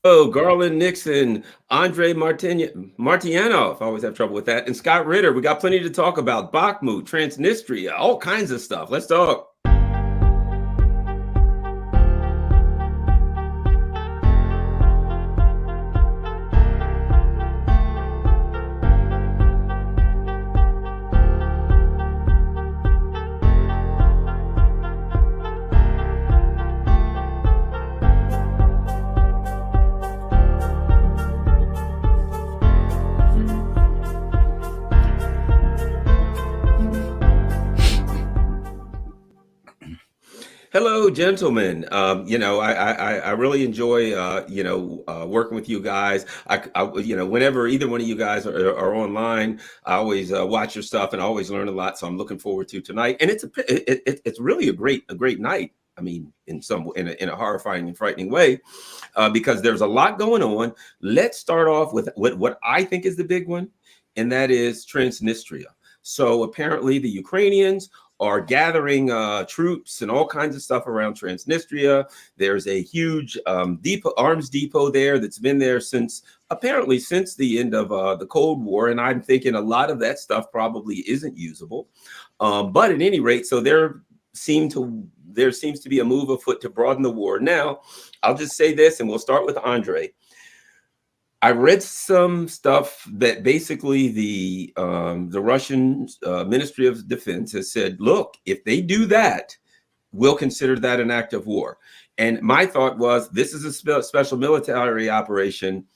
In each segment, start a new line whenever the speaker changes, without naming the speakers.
Oh, Garland Nixon, Andrei Martyanov. I always have trouble with that. And Scott Ritter. We got plenty to talk about. Bakhmut, Transnistria, all kinds of stuff. Let's talk. Hello, gentlemen. I really enjoy working with you guys. Whenever either one of you guys are online, I always watch your stuff and I always learn a lot. So I'm looking forward to tonight, and it's really a great night. I mean, in a horrifying and frightening way, because there's a lot going on. Let's start off with what I think is the big one, and that is Transnistria. So apparently, the Ukrainians are gathering troops and all kinds of stuff around Transnistria. There's a huge arms depot there that's been there since the end of the Cold War, and I'm thinking a lot of that stuff probably isn't usable. But at any rate, so there seems to be a move afoot to broaden the war. Now, I'll just say this, and we'll start with Andrei. I read some stuff that basically the Russian Ministry of Defense has said, look, if they do that, we'll consider that an act of war. And my thought was, this is a special military operation.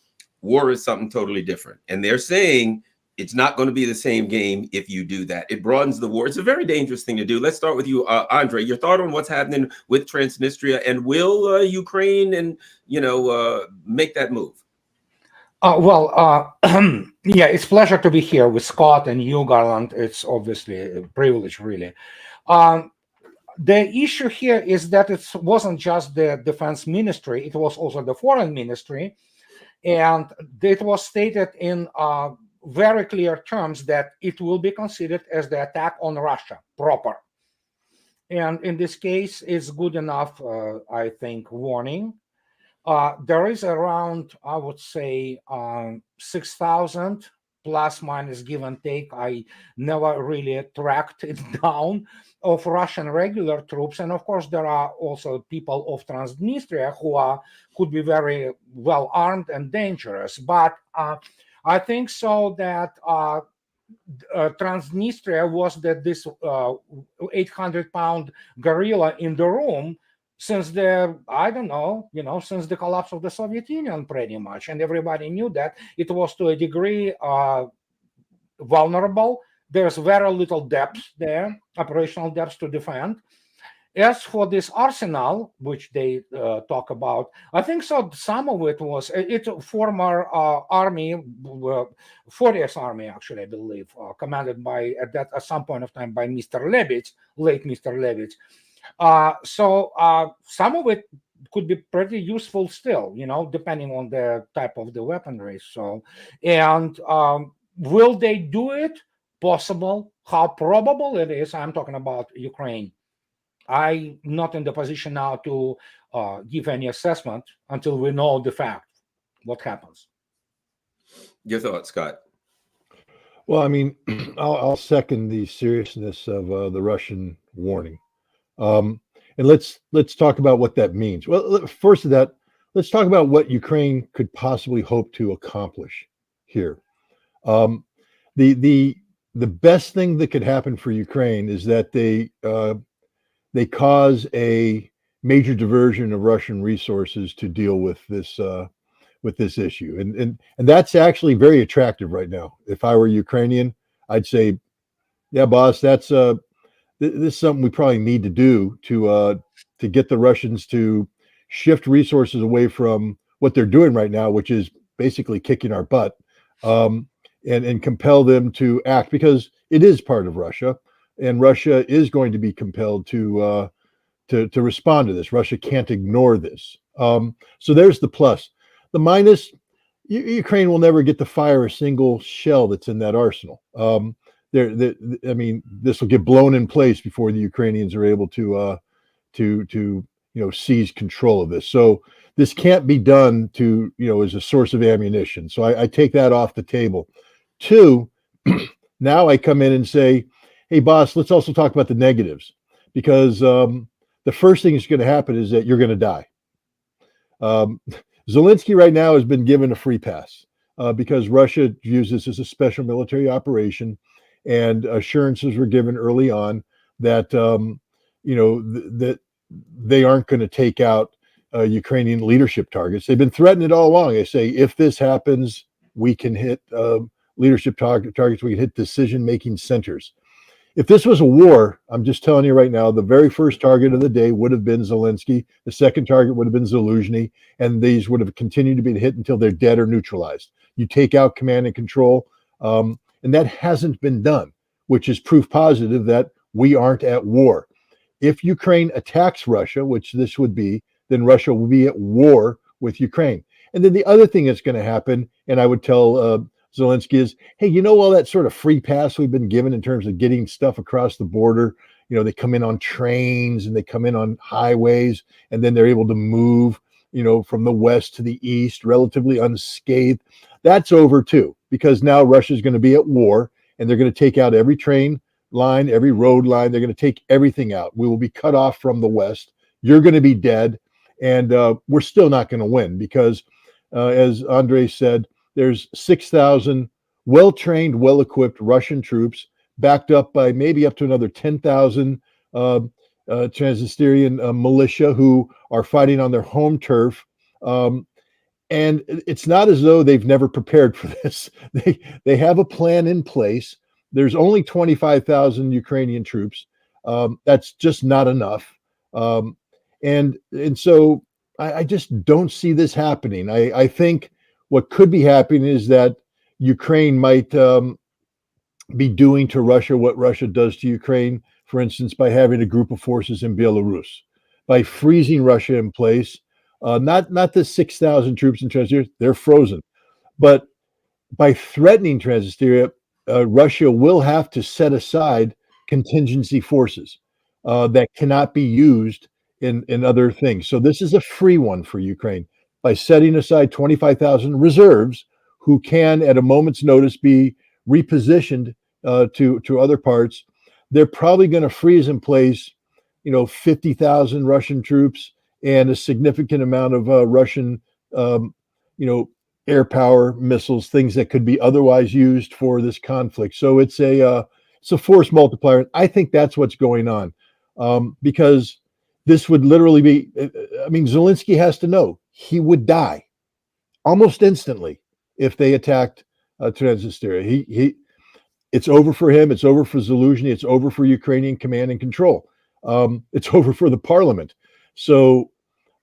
War is something totally different. And they're saying it's not going to be the same game if you do that. It broadens the war. It's a very dangerous thing to do. Let's start with you, Andrei. Your thought on what's happening with Transnistria, and will Ukraine make that move?
Yeah, it's pleasure to be here with Scott and you, Garland. It's obviously a privilege, really. The issue here is that it wasn't just the defense ministry, it was also the foreign ministry. And it was stated in very clear terms that it will be considered as the attack on Russia proper. And in this case, it's good enough, I think, warning. There is around, I would say, 6,000 plus minus give and take. I never really tracked it down of Russian regular troops. And of course, there are also people of Transnistria who could be very well armed and dangerous. But I think so that Transnistria was this 800-pound gorilla in the room since since the collapse of the Soviet Union, pretty much. And everybody knew that it was to a degree vulnerable. There's very little depth there, operational depth to defend. As for this arsenal, which they talk about, I think so some of it was former army, 40th Army, actually, I believe, commanded by, at some point of time, by Mr. Levitz, late Mr. Levitz. So some of it could be pretty useful still, depending on the type of the weaponry. So, and will they do it? Possible. How probable it is? I'm talking about Ukraine. I'm not in the position now to give any assessment until we know the fact, what happens.
Your thoughts, Scott?
Well, I mean, I'll second the seriousness of the Russian warning. And let's talk about what that means. Well, first of that, let's talk about what Ukraine could possibly hope to accomplish here. The best thing that could happen for Ukraine is that they cause a major diversion of Russian resources to deal with this issue, and that's actually very attractive right now. If I were Ukrainian, I'd say, yeah, boss, that's this is something we probably need to do to get the Russians to shift resources away from what they're doing right now, which is basically kicking our butt, and compel them to act, because it is part of Russia, and Russia is going to be compelled to respond to this. Russia can't ignore this. So there's the plus. The minus, Ukraine will never get to fire a single shell that's in that arsenal. I mean, this will get blown in place before the Ukrainians are able to seize control of this. So this can't be done to, as a source of ammunition. So I take that off the table. Two, now I come in and say, hey, boss, let's also talk about the negatives, because the first thing that's going to happen is that you're going to die. Zelensky right now has been given a free pass because Russia views this as a special military operation, and assurances were given early on that that they aren't going to take out Ukrainian leadership targets. They've been threatening it all along. They say if this happens, we can hit leadership targets. We can hit decision-making centers. If this was a war, I'm just telling you right now, the very first target of the day would have been Zelensky. The second target would have been Zaluzhny, and these would have continued to be hit until they're dead or neutralized. You take out command and control, and that hasn't been done, which is proof positive that we aren't at war. If Ukraine attacks Russia, which this would be, then Russia will be at war with Ukraine. And then the other thing that's going to happen, and I would tell Zelensky, is, hey, all that sort of free pass we've been given in terms of getting stuff across the border, they come in on trains and they come in on highways, and then they're able to move, from the west to the east relatively unscathed. That's over too, because now Russia's going to be at war, and they're going to take out every train line, every road line. They're going to take everything out. We will be cut off from the west. You're going to be dead, and we're still not going to win because, as Andrei said, there's 6,000 well-trained, well-equipped Russian troops, backed up by maybe up to another 10,000 Transnistrian militia who are fighting on their home turf. And it's not as though they've never prepared for this. They have a plan in place. There's only 25,000 Ukrainian troops. That's just not enough. And so I just don't see this happening. I think what could be happening is that Ukraine might be doing to Russia what Russia does to Ukraine, for instance, by having a group of forces in Belarus, by freezing Russia in place. Not the 6,000 troops in Transnistria, they're frozen, but by threatening Transnistria, Russia will have to set aside contingency forces that cannot be used in other things. So this is a free one for Ukraine by setting aside 25,000 reserves who can, at a moment's notice, be repositioned to other parts. They're probably going to freeze in place, 50,000 Russian troops and a significant amount of Russian, air power missiles, things that could be otherwise used for this conflict. So it's a force multiplier. I think that's what's going on, because this would literally be. Zelensky has to know he would die almost instantly if they attacked Transnistria. It's over for him. It's over for Zaluzhny. It's over for Ukrainian command and control. It's over for the parliament. So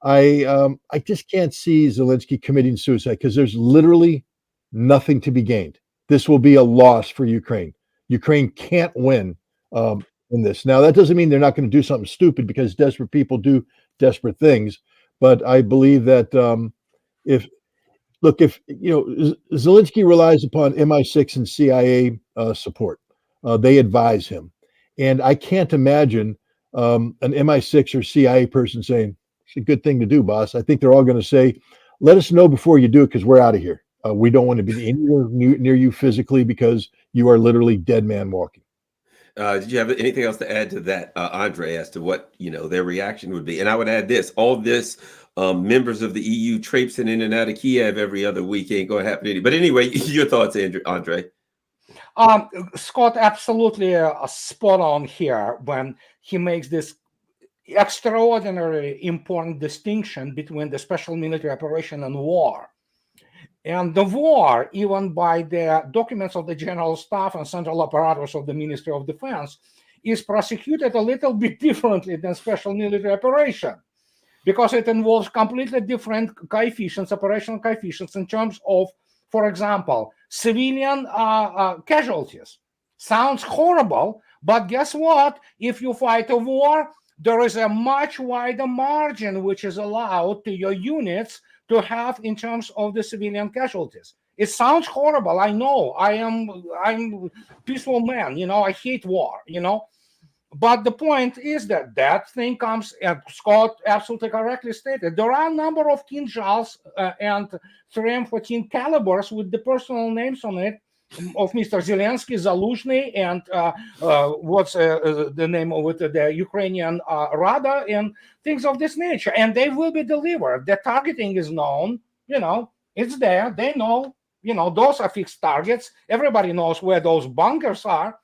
I just can't see Zelensky committing suicide because there's literally nothing to be gained. This will be a loss for Ukraine. Ukraine can't win in this. Now, that doesn't mean they're not going to do something stupid, because desperate people do desperate things. But I believe that if Zelensky relies upon MI6 and CIA support, they advise him, and I can't imagine an MI6 or CIA person saying, "It's a good thing to do, boss." I think they're all going to say, "Let us know before you do it, because we're out of here. We don't want to be anywhere near you physically, because you are literally dead man walking."
Did you have anything else to add to that, Andrei, as to what their reaction would be? And I would add this: all this members of the EU traipsing in and out of Kiev every other week ain't going to happen. But anyway, your thoughts, Andrei?
Scott, absolutely spot on here when he makes this extraordinarily important distinction between the special military operation and war. And the war, even by the documents of the General Staff and central apparatus of the Ministry of Defense, is prosecuted a little bit differently than special military operation, because it involves completely different coefficients, operational coefficients, in terms of, for example, civilian casualties. Sounds horrible, but guess what? If you fight a war, there is a much wider margin which is allowed to your units to have in terms of the civilian casualties. It sounds horrible. I know. I'm a peaceful man. I hate war. But the point is that that thing comes, and Scott absolutely correctly stated, there are a number of Kinjals and 3M14 calibers with the personal names on it of Mr. Zelensky, Zaluzhny, and what's the name of it, the Ukrainian Rada, and things of this nature. And they will be delivered. The targeting is known, it's there. They know, those are fixed targets. Everybody knows where those bunkers are.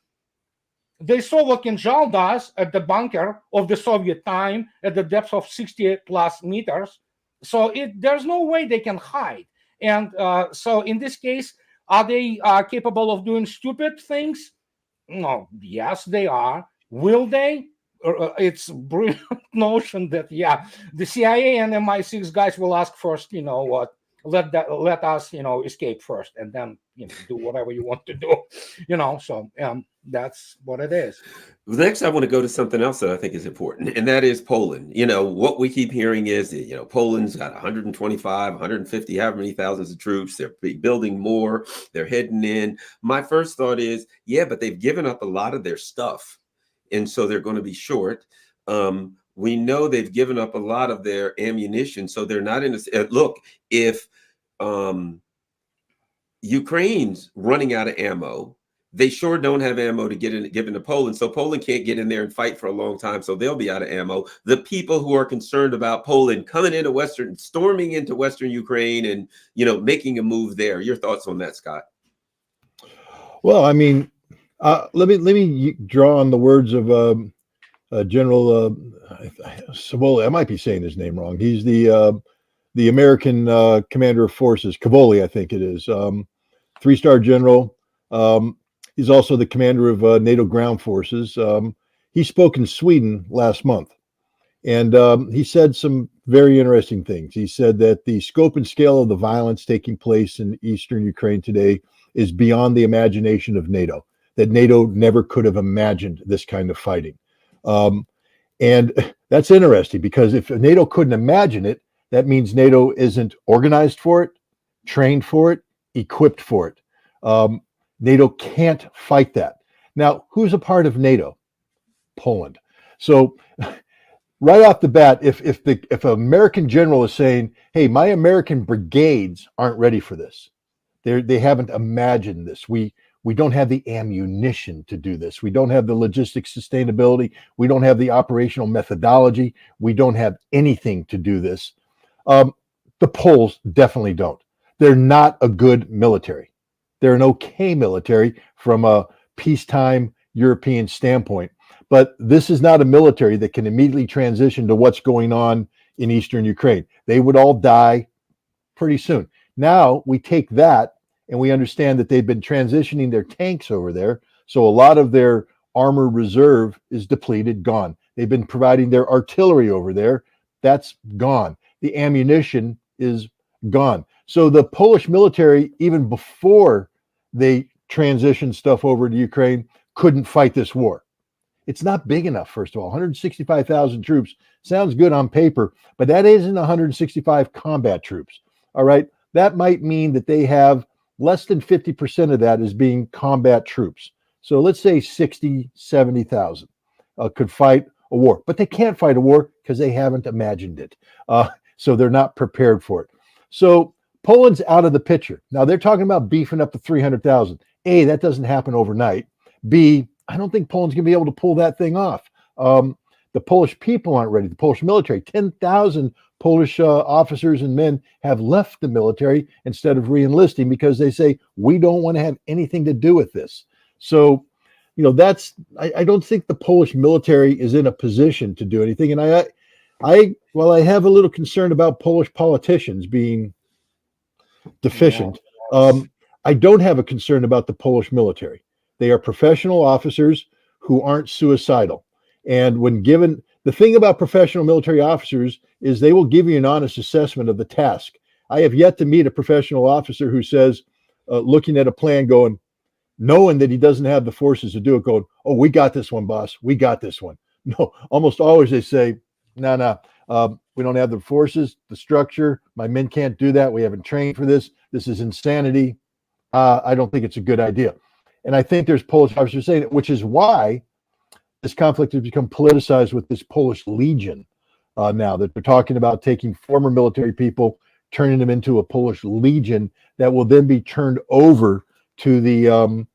They saw what Kinjal does at the bunker of the Soviet time at the depth of 60 plus meters. So there's no way they can hide. And so in this case, are they capable of doing stupid things? No. Yes, they are. Will they? It's brilliant notion that, the CIA and MI6 guys will ask first, what? Let us escape first, and then do whatever you want to do, so that's what it is.
Next, I want to go to something else that I think is important, and that is Poland. What we keep hearing is that, Poland's got 125, 150, however many thousands of troops. They're building more. They're heading in. My first thought is, but they've given up a lot of their stuff, and so they're going to be short. We know they've given up a lot of their ammunition, so they're not in a look. If Ukraine's running out of ammo, they sure don't have ammo to give into Poland. So Poland can't get in there and fight for a long time. So they'll be out of ammo. The people who are concerned about Poland coming into storming into Western Ukraine and, making a move there. Your thoughts on that, Scott?
Well, I mean, let me draw on the words of General Savoli. I might be saying his name wrong. He's the American commander of forces, Cavoli, I think it is. 3-star general. He's also the commander of NATO ground forces. He spoke in Sweden last month, and he said some very interesting things. He said that the scope and scale of the violence taking place in eastern Ukraine today is beyond the imagination of NATO, that NATO never could have imagined this kind of fighting. And that's interesting, because if NATO couldn't imagine it, that means NATO isn't organized for it, trained for it, equipped for it. NATO can't fight that. Now, who's a part of NATO? Poland. So right off the bat, if an American general is saying, hey, my American brigades aren't ready for this, they haven't imagined this. We don't have the ammunition to do this. We don't have the logistics sustainability. We don't have the operational methodology. We don't have anything to do this. The Poles definitely don't. They're not a good military. They're an okay military from a peacetime European standpoint. But this is not a military that can immediately transition to what's going on in eastern Ukraine. They would all die pretty soon. Now we take that and we understand that they've been transitioning their tanks over there. So a lot of their armor reserve is depleted, gone. They've been providing their artillery over there. That's gone. The ammunition is gone. So the Polish military, even before they transitioned stuff over to Ukraine, couldn't fight this war. It's not big enough, first of all. 165,000 troops sounds good on paper, but that isn't 165 combat troops. All right. That might mean that they have less than 50% of that as being combat troops. So let's say 60, 70,000 could fight a war, but they can't fight a war because they haven't imagined it. So they're not prepared for it. So Poland's out of the picture. Now they're talking about beefing up to 300,000. A, that doesn't happen overnight. B, I don't think Poland's going to be able to pull that thing off. The Polish people aren't ready. The Polish military, 10,000 Polish officers and men have left the military instead of re-enlisting because they say, we don't want to have anything to do with this. So, I don't think the Polish military is in a position to do anything. And I have a little concern about Polish politicians being deficient. I don't have a concern about the Polish military. They are professional officers who aren't suicidal. And when given, the thing about professional military officers is they will give you an honest assessment of the task. I have yet to meet a professional officer who says, looking at a plan going, knowing that he doesn't have the forces to do it, going, oh, we got this one, boss. We got this one. No, almost always they say, no, we don't have the forces, the structure. My men can't do that. We haven't trained for this. This is insanity. I don't think it's a good idea. And I think there's Polish officers saying it, which is why the this conflict has become politicized with this Polish Legion now, that they're talking about taking former military people, turning them into a Polish Legion that will then be turned over to the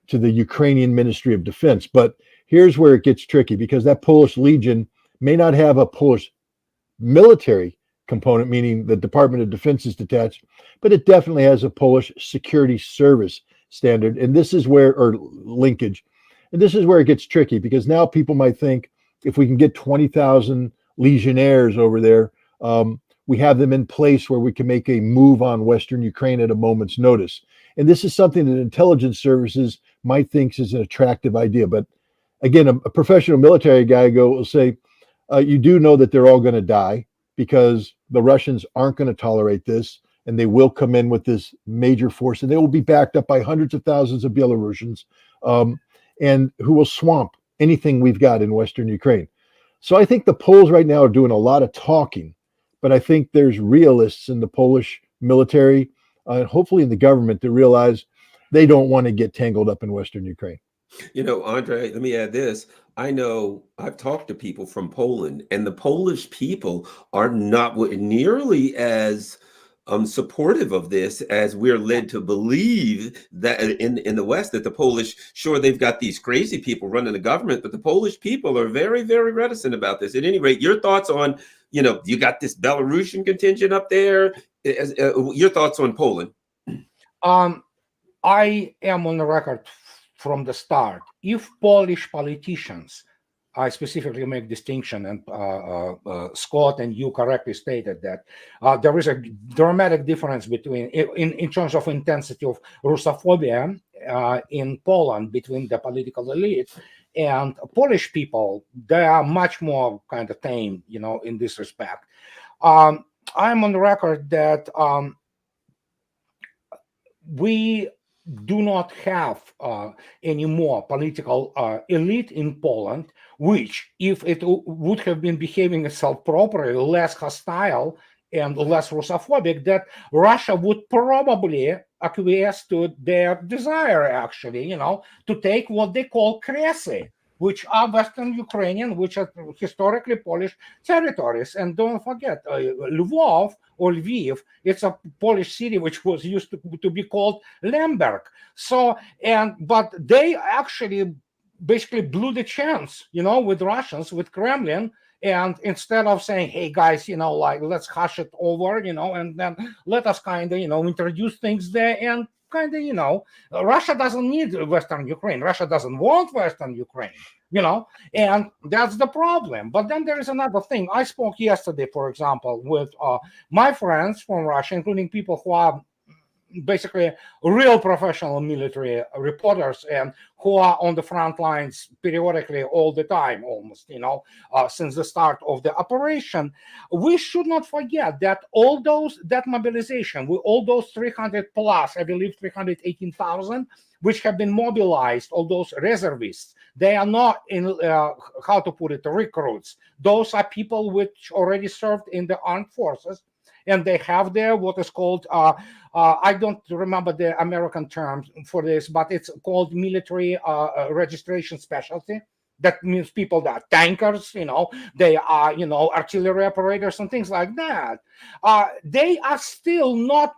Ukrainian Ministry of Defense. But here's where it gets tricky, because that Polish Legion may not have a Polish military component, meaning the Department of Defense is detached, but it definitely has a Polish security service standard. And this is where, or linkage, and this is where it gets tricky, because now people might think if we can get 20,000 legionnaires over there, we have them in place where we can make a move on Western Ukraine at a moment's notice. And this is something that intelligence services might think is an attractive idea. But again, a professional military guy will say, you do know that they're all going to die, because the Russians aren't going to tolerate this, and they will come in with this major force, and they will be backed up by hundreds of thousands of Belarusians, and who will swamp anything we've got in Western Ukraine. So I think the Poles right now are doing a lot of talking, but I think there's realists in the Polish military, and hopefully in the government, that realize they don't want to get tangled up in Western Ukraine.
You know, Andrei, let me add this. I know I've talked to people from Poland, and the Polish people are not nearly as supportive of this as we're led to believe, that in the West, that the Polish, sure, they've got these crazy people running the government, but the Polish people are very, very reticent about this. At any rate, your thoughts on, you got this Belarusian contingent up there. Your thoughts on Poland?
I am on the record from the start. If Polish politicians, I specifically make distinction, and Scott and you correctly stated that there is a dramatic difference between, in terms of intensity of Russophobia in Poland, between the political elite and Polish people. They are much more kind of tame, in this respect. I'm on the record that we do not have any more political elite in Poland, which, if it would have been behaving itself properly, less hostile and less Russophobic, that Russia would probably acquiesce to their desire, actually, to take what they call Kresy, which are Western Ukrainian, which are historically Polish territories. And don't forget, Lvov or Lviv, it's a Polish city which was used to be called Lemberg. But they actually basically blew the chance, with Russians, with Kremlin. And instead of saying, hey guys, let's hush it over, and then let us kind of, introduce things there, and kind of, Russia doesn't need Western Ukraine. Russia doesn't want Western Ukraine, and that's the problem. But then there is another thing. I spoke yesterday, for example, with my friends from Russia, including people who are basically real professional military reporters, and who are on the front lines periodically all the time, almost, since the start of the operation. We should not forget that that mobilization, with all those 300 plus, I believe 318,000, which have been mobilized, all those reservists, they are not recruits. Those are people which already served in the armed forces, and they have there what is called, I don't remember the American term for this, but it's called military registration specialty. That means people that are tankers, they are, artillery operators and things like that. They are still not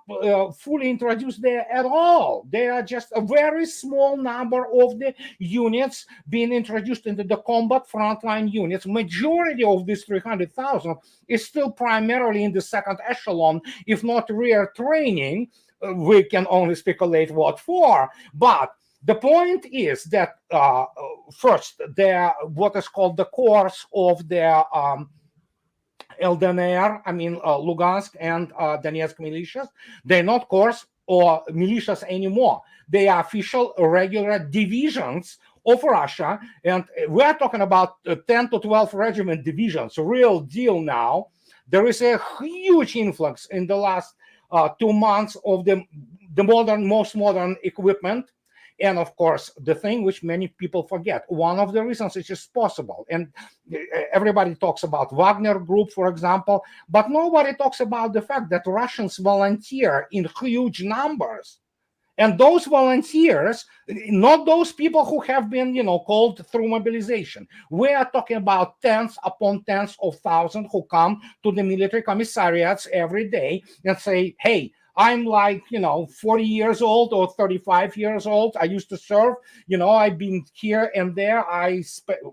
fully introduced there at all. They are just a very small number of the units being introduced into the combat frontline units. Majority of this 300,000 is still primarily in the second echelon, if not rear training. We can only speculate what for, but the point is that first, what is called the course of the LDNR, Lugansk and Donetsk militias, they're not corps or militias anymore. They are official, regular divisions of Russia, and we're talking about 10 to 12 regiment divisions, real deal now. There is a huge influx in the last 2 months of the most modern equipment. And of course, the thing which many people forget, one of the reasons it is possible, and everybody talks about Wagner Group, for example, but nobody talks about the fact that Russians volunteer in huge numbers And those volunteers, not those people who have been, called through mobilization. We are talking about tens upon tens of thousands who come to the military commissariats every day and say, hey, I'm like, 40 years old or 35 years old. I used to serve, I've been here and there. I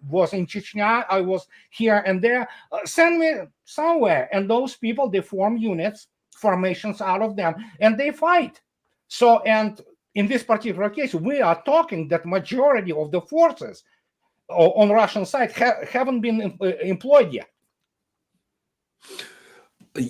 was in Chechnya. I was here and there. Send me somewhere. And those people, they form units, formations out of them, and they fight. So, and in this particular case, we are talking that majority of the forces on Russian side haven't been employed yet.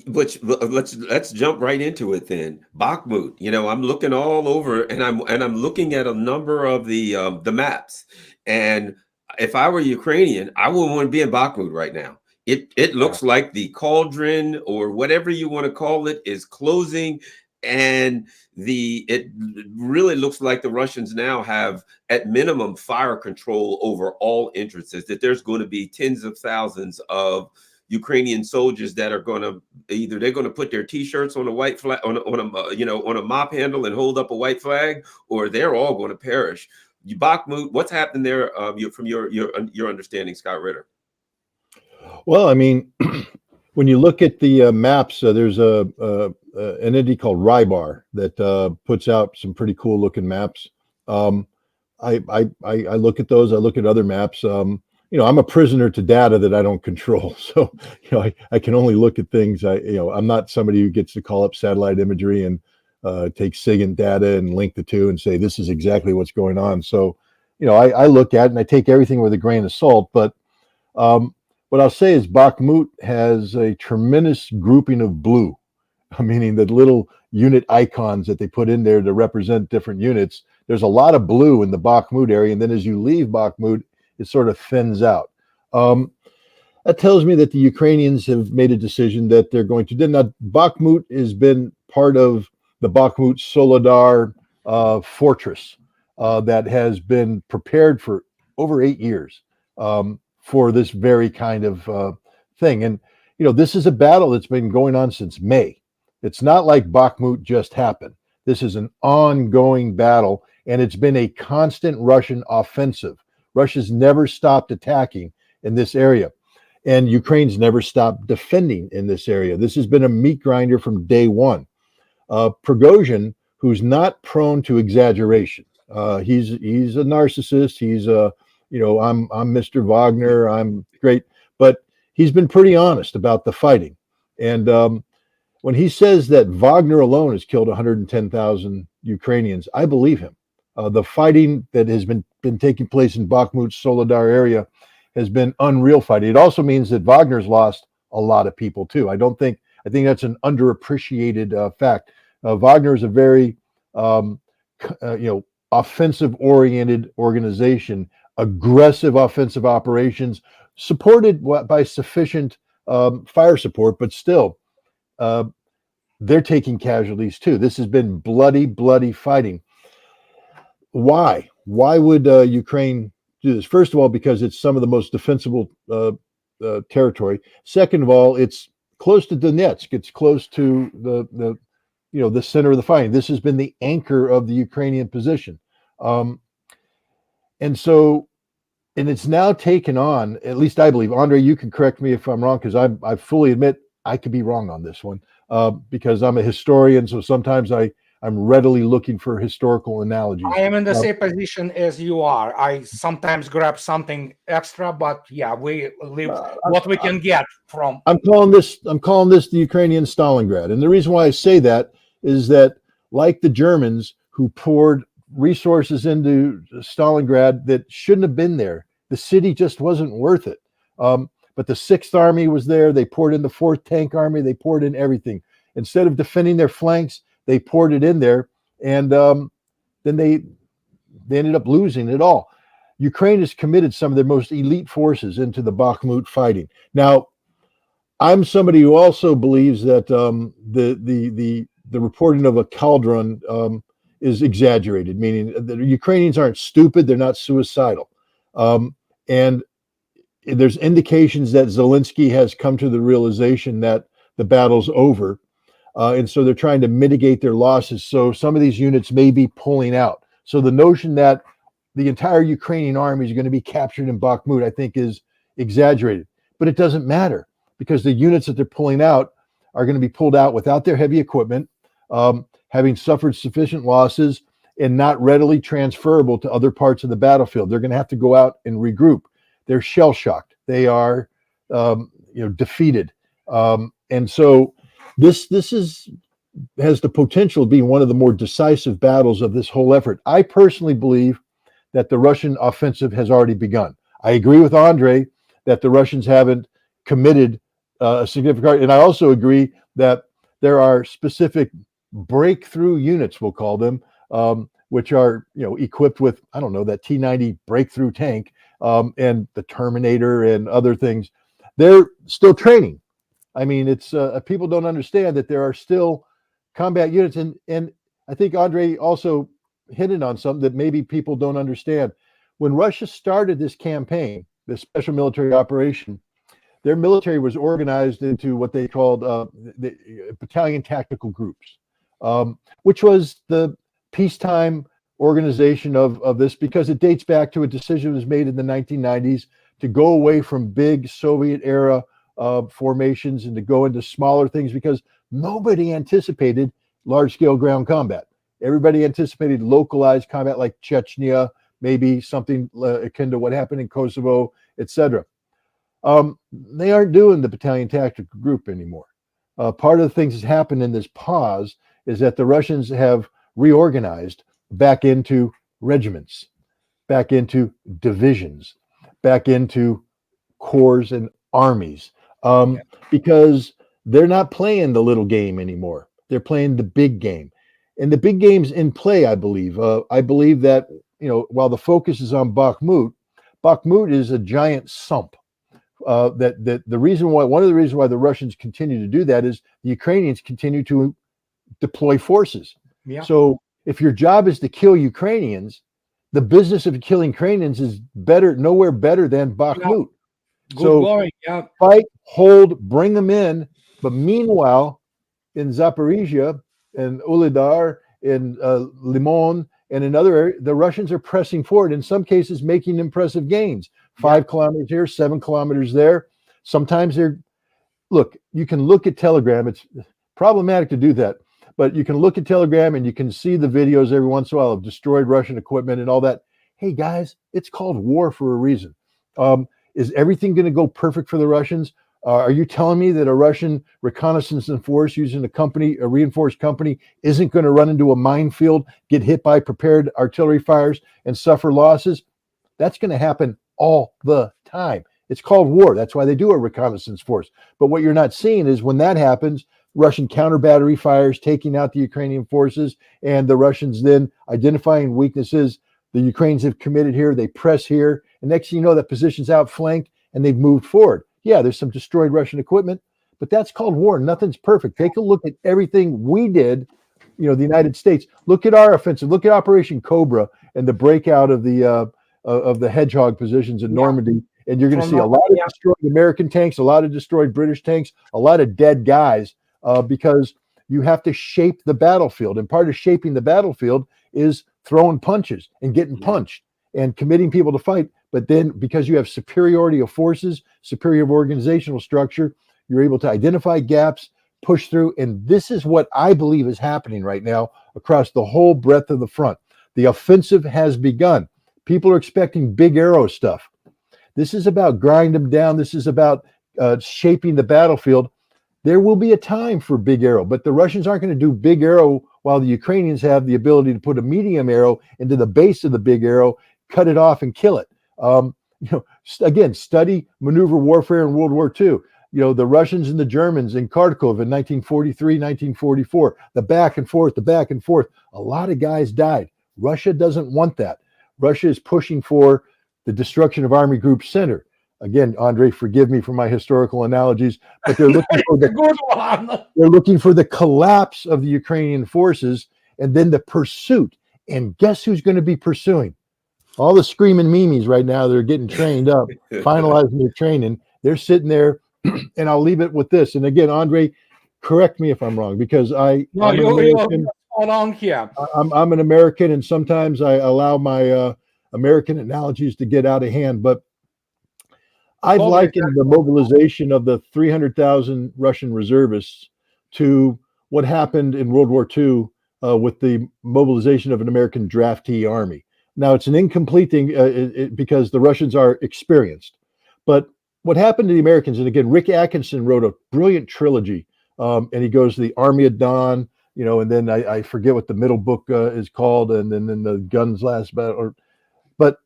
Which let's jump right into it then. Bakhmut. I'm looking all over, and I'm looking at a number of the maps. And if I were Ukrainian, I wouldn't want to be in Bakhmut right now. It looks like the cauldron, or whatever you want to call it, is closing, and it really looks like the Russians now have, at minimum, fire control over all entrances. That there's going to be tens of thousands of Ukrainian soldiers that are going to they're going to put their T-shirts on a white flag, on a mop handle and hold up a white flag, or they're all going to perish. Bakhmut, what's happened there from your understanding, Scott Ritter?
Well, I mean, when you look at the maps, there's an entity called Rybar that puts out some pretty cool looking maps. I look at those. I look at other maps. I'm a prisoner to data that I don't control. So, I can only look at things. I'm not somebody who gets to call up satellite imagery and take SIGINT data and link the two and say, this is exactly what's going on. So, I look at it and I take everything with a grain of salt. But what I'll say is Bakhmut has a tremendous grouping of blue, meaning the little unit icons that they put in there to represent different units. There's a lot of blue in the Bakhmut area. And then as you leave Bakhmut, it sort of thins out. That tells me that the Ukrainians have made a decision that they're going to do. Now, Bakhmut has been part of the Bakhmut Soledar fortress that has been prepared for over 8 years for this very kind of thing. And, this is a battle that's been going on since May. It's not like Bakhmut just happened. This is an ongoing battle, and it's been a constant Russian offensive. Russia's never stopped attacking in this area, and Ukraine's never stopped defending in this area. This has been a meat grinder from day one. Prigozhin, who's not prone to exaggeration, he's a narcissist. He's I'm Mr. Wagner. I'm great, but he's been pretty honest about the fighting. And when he says that Wagner alone has killed 110,000 Ukrainians, I believe him. The fighting that has been taking place in Bakhmut, Soledar area has been unreal fighting. It also means that Wagner's lost a lot of people too. I think that's an underappreciated fact. Wagner is a very, offensive-oriented organization, aggressive offensive operations, supported by sufficient fire support, but still, they're taking casualties too. This has been bloody fighting. Why? Why would Ukraine do this? First of all, because it's some of the most defensible territory. Second of all, it's close to Donetsk. It's close to the center of the fighting. This has been the anchor of the Ukrainian position, and it's now taken on. At least I believe. Andrei, you can correct me if I'm wrong, because I fully admit I could be wrong on this one, because I'm a historian. So sometimes I'm readily looking for historical analogies.
I am in the same position as you are. I sometimes grab something extra, but yeah, we live what we can get from.
I'm calling this the Ukrainian Stalingrad. And the reason why I say that is that, like the Germans who poured resources into Stalingrad that shouldn't have been there, the city just wasn't worth it. But the 6th Army was there. They poured in the 4th Tank Army. They poured in everything. Instead of defending their flanks, they poured it in there, and then they ended up losing it all. Ukraine has committed some of their most elite forces into the Bakhmut fighting. Now, I'm somebody who also believes that the reporting of a cauldron is exaggerated, meaning the Ukrainians aren't stupid; they're not suicidal, and there's indications that Zelensky has come to the realization that the battle's over. and so they're trying to mitigate their losses. So some of these units may be pulling out. So the notion that the entire Ukrainian army is going to be captured in Bakhmut, I think, is exaggerated. But it doesn't matter, because the units that they're pulling out are going to be pulled out without their heavy equipment, having suffered sufficient losses, and not readily transferable to other parts of the battlefield. They're going to have to go out and regroup. They're shell shocked. They are, defeated, and so this has the potential of being one of the more decisive battles of this whole effort. I personally believe that the Russian offensive has already begun. I agree with Andrei that the Russians haven't committed a significant, and I also agree that there are specific breakthrough units, we'll call them, which are equipped with, I don't know, that T-90 breakthrough tank, and the Terminator and other things. They're still training. I mean, it's people don't understand that there are still combat units, and I think Andrei also hit it on something that maybe people don't understand. When Russia started this campaign, this special military operation, their military was organized into what they called the battalion tactical groups, which was the peacetime organization of this, because it dates back to a decision that was made in the 1990s to go away from big Soviet era formations and to go into smaller things, because nobody anticipated large-scale ground combat. Everybody anticipated localized combat like Chechnya, maybe something akin to what happened in Kosovo, etc. They aren't doing the battalion tactical group anymore. Part of the things that's happened in this pause is that the Russians have reorganized back into regiments, back into divisions, back into corps and armies, because they're not playing the little game anymore. They're playing the big game. And the big game's in play, I believe. I believe that, while the focus is on Bakhmut, Bakhmut is a giant sump. That the reason why, one of the reasons why the Russians continue to do that is the Ukrainians continue to deploy forces.
Yeah.
So if your job is to kill Ukrainians, the business of killing Ukrainians is nowhere better than Bakhmut.
Good
So
going. Yeah.
fight, hold, bring them in. But meanwhile, in Zaporizhia and Uledar, in Limon, and in other areas, the Russians are pressing forward, in some cases making impressive gains. 5 kilometers here, 7 kilometers there. Sometimes you can look at Telegram. It's problematic to do that, but you can look at Telegram and you can see the videos every once in a while of destroyed Russian equipment and all that. Hey guys, it's called war for a reason. Is everything going to go perfect for the Russians? Are you telling me that a Russian reconnaissance and force using a reinforced company, isn't going to run into a minefield, get hit by prepared artillery fires, and suffer losses? That's going to happen all the time. It's called war. That's why they do a reconnaissance force. But what you're not seeing is when that happens, Russian counter battery fires, taking out the Ukrainian forces, and the Russians then identifying weaknesses the Ukrainians have committed here. They press here, and next thing you know, that position's outflanked and they've moved forward. Yeah, there's some destroyed Russian equipment, but that's called war. Nothing's perfect. Take a look at everything we did, the United States. Look at our offensive. Look at Operation Cobra and the breakout of the hedgehog positions in Normandy, and you're going to see a lot of destroyed American tanks, a lot of destroyed British tanks, a lot of dead guys, because you have to shape the battlefield. And part of shaping the battlefield is throwing punches and getting punched and committing people to fight. But then because you have superiority of forces, superior organizational structure, you're able to identify gaps, push through. And this is what I believe is happening right now across the whole breadth of the front. The offensive has begun. People are expecting big arrow stuff. This is about grind them down. This is about shaping the battlefield. There will be a time for big arrow, but the Russians aren't going to do big arrow while the Ukrainians have the ability to put a medium arrow into the base of the big arrow, cut it off, and kill it. Again, study maneuver warfare in World War II. The Russians and the Germans in Kharkov in 1943, 1944, the back and forth. A lot of guys died. Russia doesn't want that. Russia is pushing for the destruction of Army Group Center. Again, Andrei, forgive me for my historical analogies, but they're looking for they're looking for the collapse of the Ukrainian forces and then the pursuit. And guess who's going to be pursuing? All the screaming memes right now, they're getting trained up, finalizing their training. They're sitting there, and I'll leave it with this. And again, Andrei, correct me if I'm wrong, because
No,
I'm an
you're
American.
spot on here.
I'm an American, and sometimes I allow my American analogies to get out of hand. But I've
Totally
likened the mobilization of the 300,000 Russian reservists to what happened in World War II with the mobilization of an American draftee army. Now, it's an incomplete thing because the Russians are experienced. But what happened to the Americans, and again, Rick Atkinson wrote a brilliant trilogy, and he goes to the Army of Dawn, and then I forget what the middle book is called, and then the Guns Last Battle. But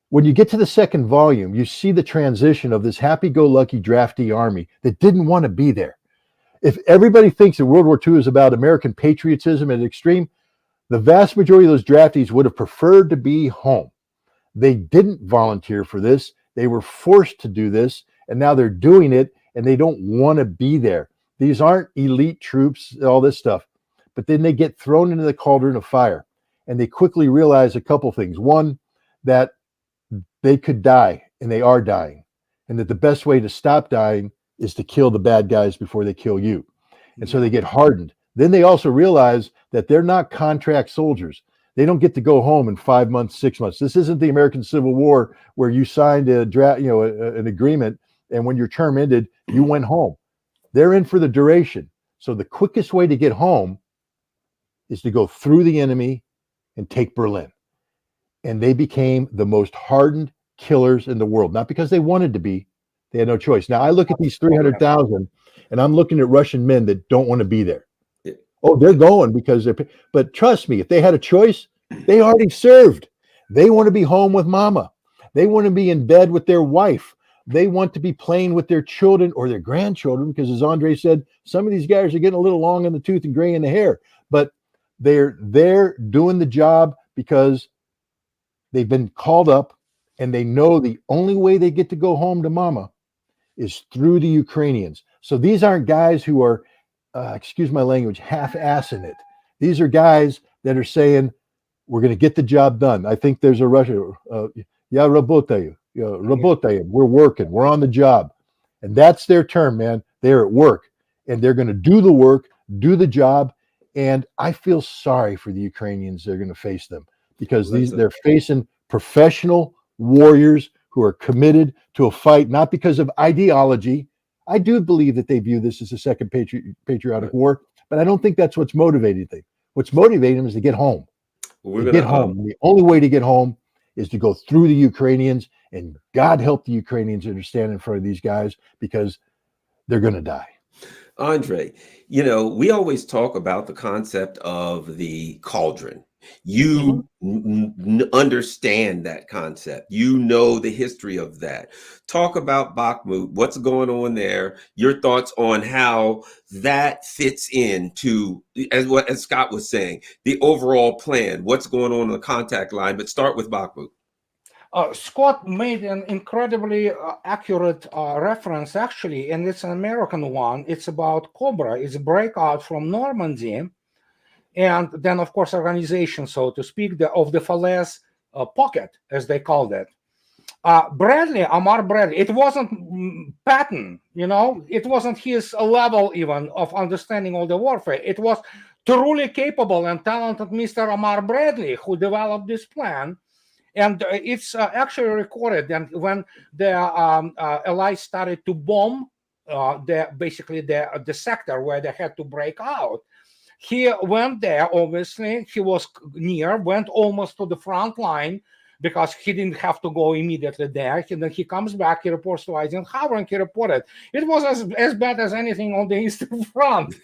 when you get to the second volume, you see the transition of this happy-go-lucky draftee army that didn't want to be there. If everybody thinks that World War II is about American patriotism at extreme, the vast majority of those draftees would have preferred to be home. They didn't volunteer for this. They were forced to do this, and now they're doing it, and they don't want to be there. These aren't elite troops, all this stuff. But then they get thrown into the cauldron of fire, and they quickly realize a couple things. One, that they could die, and they are dying, and that the best way to stop dying is to kill the bad guys before they kill you. And so they get hardened. Then they also realize that they're not contract soldiers. They don't get to go home in 5 months, 6 months. This isn't the American Civil War where you signed a draft, an agreement, and when your term ended, you went home. They're in for the duration. So the quickest way to get home is to go through the enemy and take Berlin. And they became the most hardened killers in the world, not because they wanted to be, they had no choice. Now I look at these 300,000 and I'm looking at Russian men that don't want to be there. Oh, they're going because but trust me, if they had a choice, they already served. They want to be home with mama. They want to be in bed with their wife. They want to be playing with their children or their grandchildren, because as Andrei said, some of these guys are getting a little long in the tooth and gray in the hair, but they're doing the job because they've been called up, and they know the only way they get to go home to mama is through the Ukrainians. So these aren't guys who are, excuse my language, half-assing it. These are guys that are saying, we're going to get the job done. I think there's a Russian, yeah, работаю, we're working, we're on the job. And that's their term, man. They're at work, and they're going to do the work, do the job. And I feel sorry for the Ukrainians that are going to face them, because they're facing professional warriors who are committed to a fight, not because of ideology. I do believe that they view this as a second patriotic war, but I don't think that's what's motivating them. What's motivating them is to get home. Get home. And the only way to get home is to go through the Ukrainians, and God help the Ukrainians that are standing in front of these guys, because they're going to die.
Andrei, we always talk about the concept of the cauldron. You understand that concept. You know the history of that. Talk about Bakhmut, what's going on there, your thoughts on how that fits into, as Scott was saying, the overall plan, what's going on the contact line, but start with Bakhmut.
Scott made an incredibly accurate reference, actually, and it's an American one. It's about Cobra. It's a breakout from Normandy, and then, of course, organization, so to speak, of the Falaise pocket, as they called it. Amar Bradley, it wasn't Patton, it wasn't his level even of understanding all the warfare. It was truly capable and talented Mr. Amar Bradley who developed this plan. And it's actually recorded. And when the Allies started to bomb basically the sector where they had to break out, he went there. Obviously, he was went almost to the front line, because he didn't have to go immediately there. Then he comes back, he reports to Eisenhower, and he reported it was as bad as anything on the Eastern Front,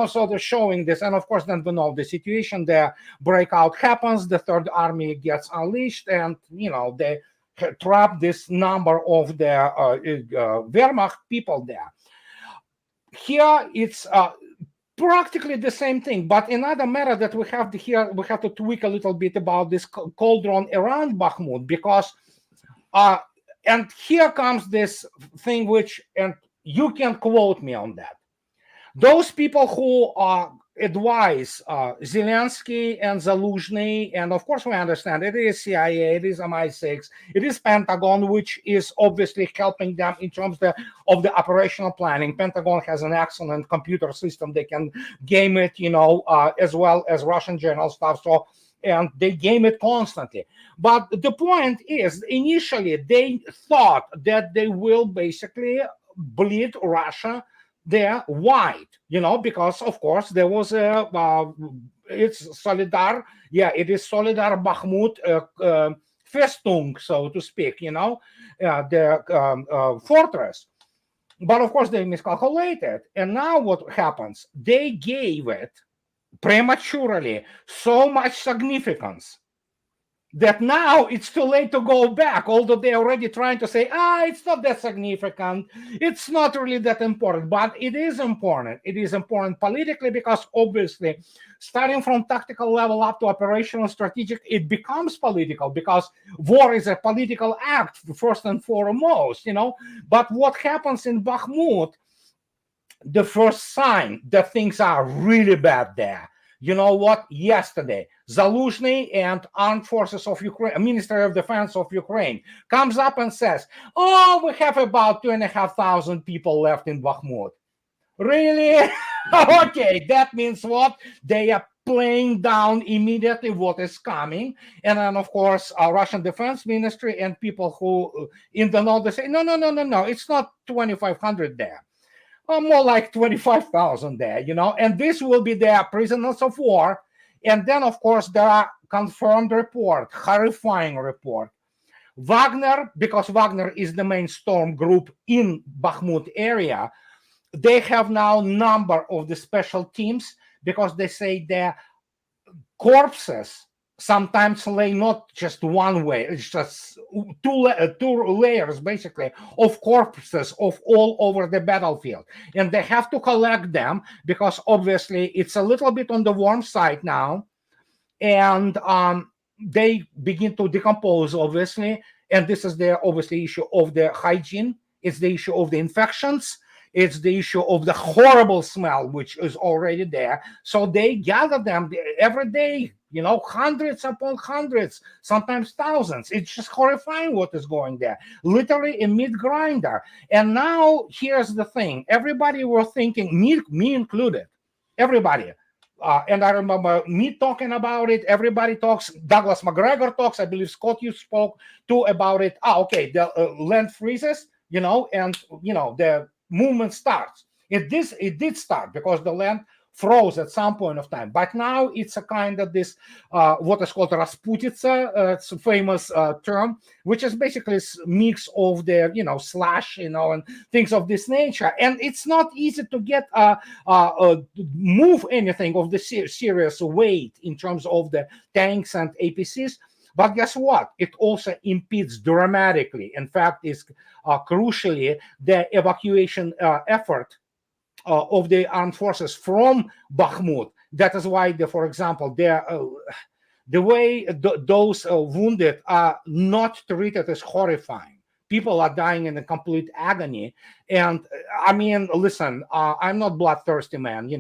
so they're showing this. And of course, then we know the situation, the breakout happens, the Third Army gets unleashed, and, they trap this number of the Wehrmacht people there. Here, it's practically the same thing, but another matter that we have to tweak a little bit about this cauldron around Bakhmut, because and here comes this thing and you can quote me on that. Those people who advise Zelensky and Zaluzhny, and of course we understand it is CIA, it is MI6, it is Pentagon, which is obviously helping them in terms of the operational planning. Pentagon has an excellent computer system; they can game it, as well as Russian general staff. So, and they game it constantly. But the point is, initially they thought that they will basically bleed Russia there white, because of course there was it's Solidar, it is Solidar Bakhmut Festung, so to speak, the fortress. But of course they miscalculated, and now what happens? They gave it prematurely so much significance that now it's too late to go back, although they're already trying to say, it's not that significant, it's not really that important. But it is important. It is important politically, because obviously starting from tactical level up to operational strategic, it becomes political, because war is a political act first and foremost, But what happens in Bakhmut, the first sign that things are really bad there, yesterday Zaluzhny and Armed Forces of Ukraine, Ministry of Defense of Ukraine, comes up and says, we have about 2,500 people left in Bakhmut. Really? Okay, that means what? They are playing down immediately what is coming. And then, of course, Russian Defense Ministry and people who in the know, they say, no, it's not 2,500 there. More like 25,000 there, and this will be their prisoners of war. And then, of course, there are confirmed report, horrifying report. Wagner, because Wagner is the main storm group in Bakhmut area, they have now number of the special teams, because they say their corpses sometimes lay not just one way, it's just two layers basically of corpses of all over the battlefield, and they have to collect them, because obviously it's a little bit on the warm side now, and they begin to decompose, obviously. And this is the obviously issue of the hygiene, it's the issue of the infections, it's the issue of the horrible smell which is already there. So they gather them every day, hundreds upon hundreds, sometimes thousands. It's just horrifying what is going there. Literally a meat grinder. And now here's the thing. Everybody were thinking, me included, everybody. And I remember me talking about it. Everybody talks. Douglas McGregor talks. I believe Scott, you spoke too about it. Okay, the land freezes, and the movement starts. It did start because the land froze at some point of time. But now it's a kind of this, what is called Rasputitsa, it's a famous term, which is basically a mix of the, slash, and things of this nature. And it's not easy to get, move anything of the serious weight in terms of the tanks and APCs. But guess what? It also impedes dramatically. In fact, is crucially the evacuation effort of the armed forces from Bakhmut. That is why, for example, the way those wounded are not treated is horrifying. People are dying in a complete agony. And I mean, listen, I'm not bloodthirsty, man.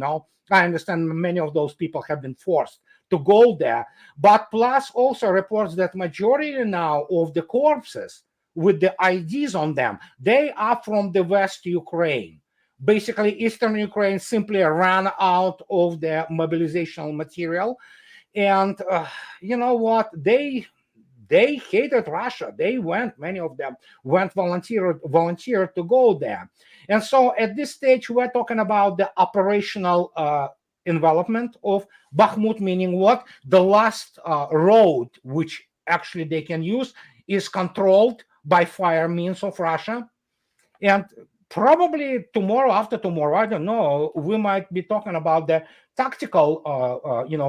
I understand many of those people have been forced to go there. But plus also reports that majority now of the corpses with the IDs on them, they are from the West Ukraine. Basically, Eastern Ukraine simply ran out of the mobilizational material. And you know what? They hated Russia. Many of them went volunteer to go there. And so at this stage, we're talking about the operational envelopment of Bakhmut, meaning what? The last road, which actually they can use, is controlled by fire means of Russia. And probably tomorrow, after tomorrow, I don't know, we might be talking about the tactical,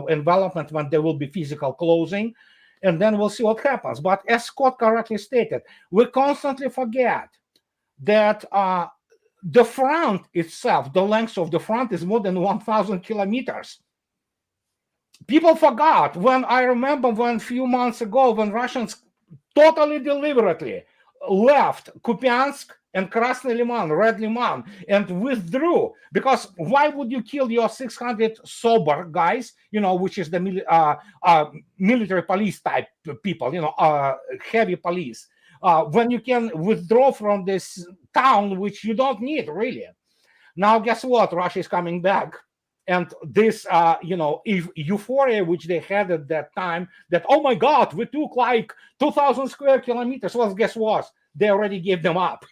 envelopment when there will be physical closing, and then we'll see what happens. But as Scott correctly stated, we constantly forget that the front itself, the length of the front is more than 1,000 kilometers. People forgot I remember when a few months ago, when Russians totally deliberately left Kupiansk and Krasny Liman, Red Liman, and withdrew. Because why would you kill your 600 sober guys, which is the military police type people, heavy police, when you can withdraw from this town, which you don't need really? Now, guess what? Russia is coming back. And this, euphoria which they had at that time, that, oh my God, we took like 2,000 square kilometers. Well, guess what? They already gave them up.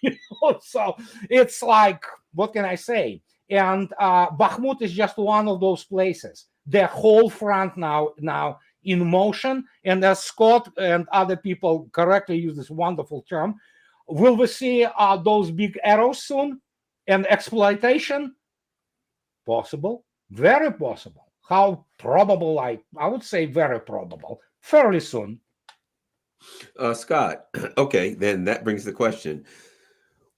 So it's like, what can I say? And Bakhmut is just one of those places. The whole front now in motion. And as Scott and other people correctly use this wonderful term, will we see those big arrows soon and exploitation? Possible. Very possible. How probable? I would say very probable. Fairly soon.
Scott, okay, then that brings the question.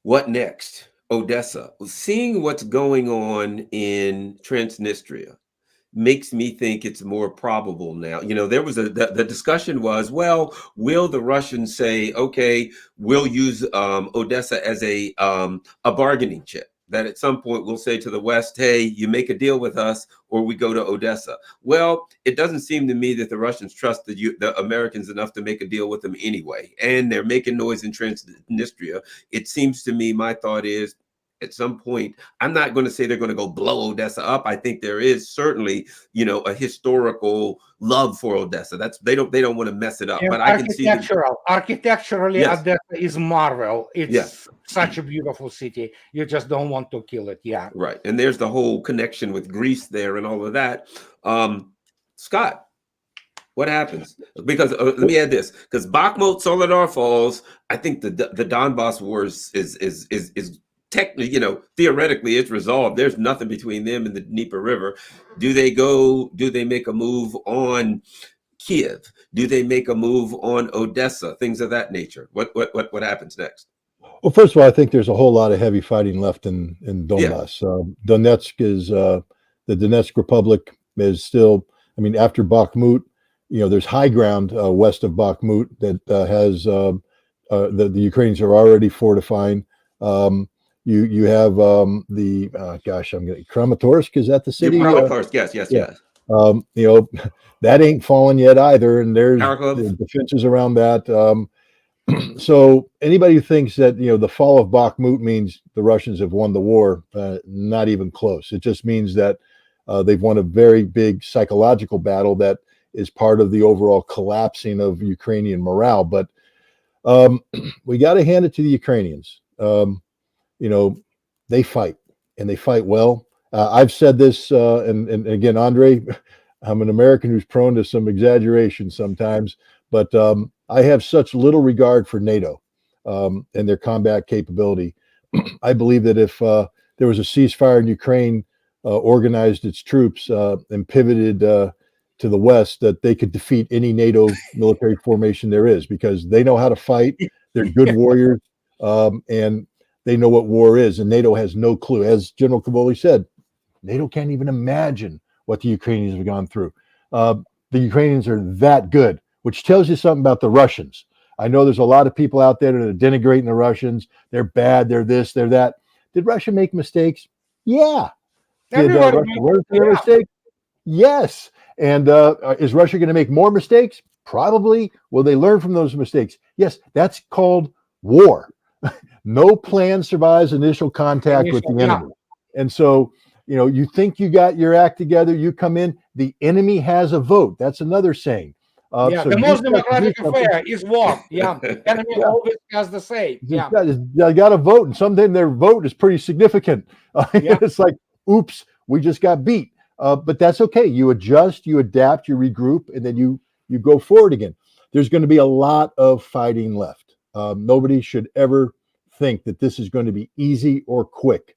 What next? Odessa. Seeing what's going on in Transnistria makes me think it's more probable now. There was the discussion was, well, will the Russians say, okay, we'll use Odessa as a bargaining chip? That at some point we'll say to the West, hey, you make a deal with us or we go to Odessa. Well, it doesn't seem to me that the Russians trust the Americans enough to make a deal with them anyway. And they're making noise in Transnistria. It seems to me, my thought is, at some point, I'm not going to say they're going to go blow Odessa up. I think there is certainly, a historical love for Odessa. They don't want to mess it up.
And
but I can see
architecturally,
yes.
Odessa is marvel. It's
yes.
such a beautiful city. You just don't want to kill it. Yeah.
Right. And there's the whole connection with Greece there and all of that. Scott, what happens? Because let me add this, because Bakhmut, Soledar Falls, I think the Donbass war is technically, theoretically it's resolved. There's nothing between them and the Dnieper River. Do they make a move on Kiev? Do they make a move on Odessa? Things of that nature. What happens next?
Well, first of all, I think there's a whole lot of heavy fighting left in Donbass. Yeah. Donetsk is the Donetsk Republic is still, after Bakhmut, there's high ground west of Bakhmut that has the Ukrainians are already fortifying. You have Kramatorsk, is that the city?
Kramatorsk, yes.
That ain't fallen yet either, and there's the defenses around that. So anybody who thinks that the fall of Bakhmut means the Russians have won the war, not even close. It just means that they've won a very big psychological battle that is part of the overall collapsing of Ukrainian morale. But we got to hand it to the Ukrainians. They fight, and they fight well. I've said this, and again, Andrei, I'm an American who's prone to some exaggeration sometimes, but I have such little regard for NATO and their combat capability. I believe that if there was a ceasefire in Ukraine, organized its troops and pivoted to the West, that they could defeat any NATO military formation there is, because they know how to fight. They're good warriors, and they know what war is, and NATO has no clue. As General Cavoli said, NATO can't even imagine what the Ukrainians have gone through. The Ukrainians are that good, which tells you something about the Russians. I know there's a lot of people out there that are denigrating the Russians. They're bad, they're this, they're that. Did Russia make mistakes? Yeah. Did Russia learn from their mistakes? Yes. And is Russia going to make more mistakes? Probably. Will they learn from those mistakes? Yes. That's called war. No plan survives initial contact with the enemy. And so, you think you got your act together, you come in, the enemy has a vote. That's another saying.
So the most democratic affair is war. Yeah. Enemy always has the say. Yeah.
They got to vote, and sometimes their vote is pretty significant. It's like, oops, we just got beat. But that's okay. You adjust, you adapt, you regroup, and then you go forward again. There's going to be a lot of fighting left. Nobody should ever think that this is going to be easy or quick.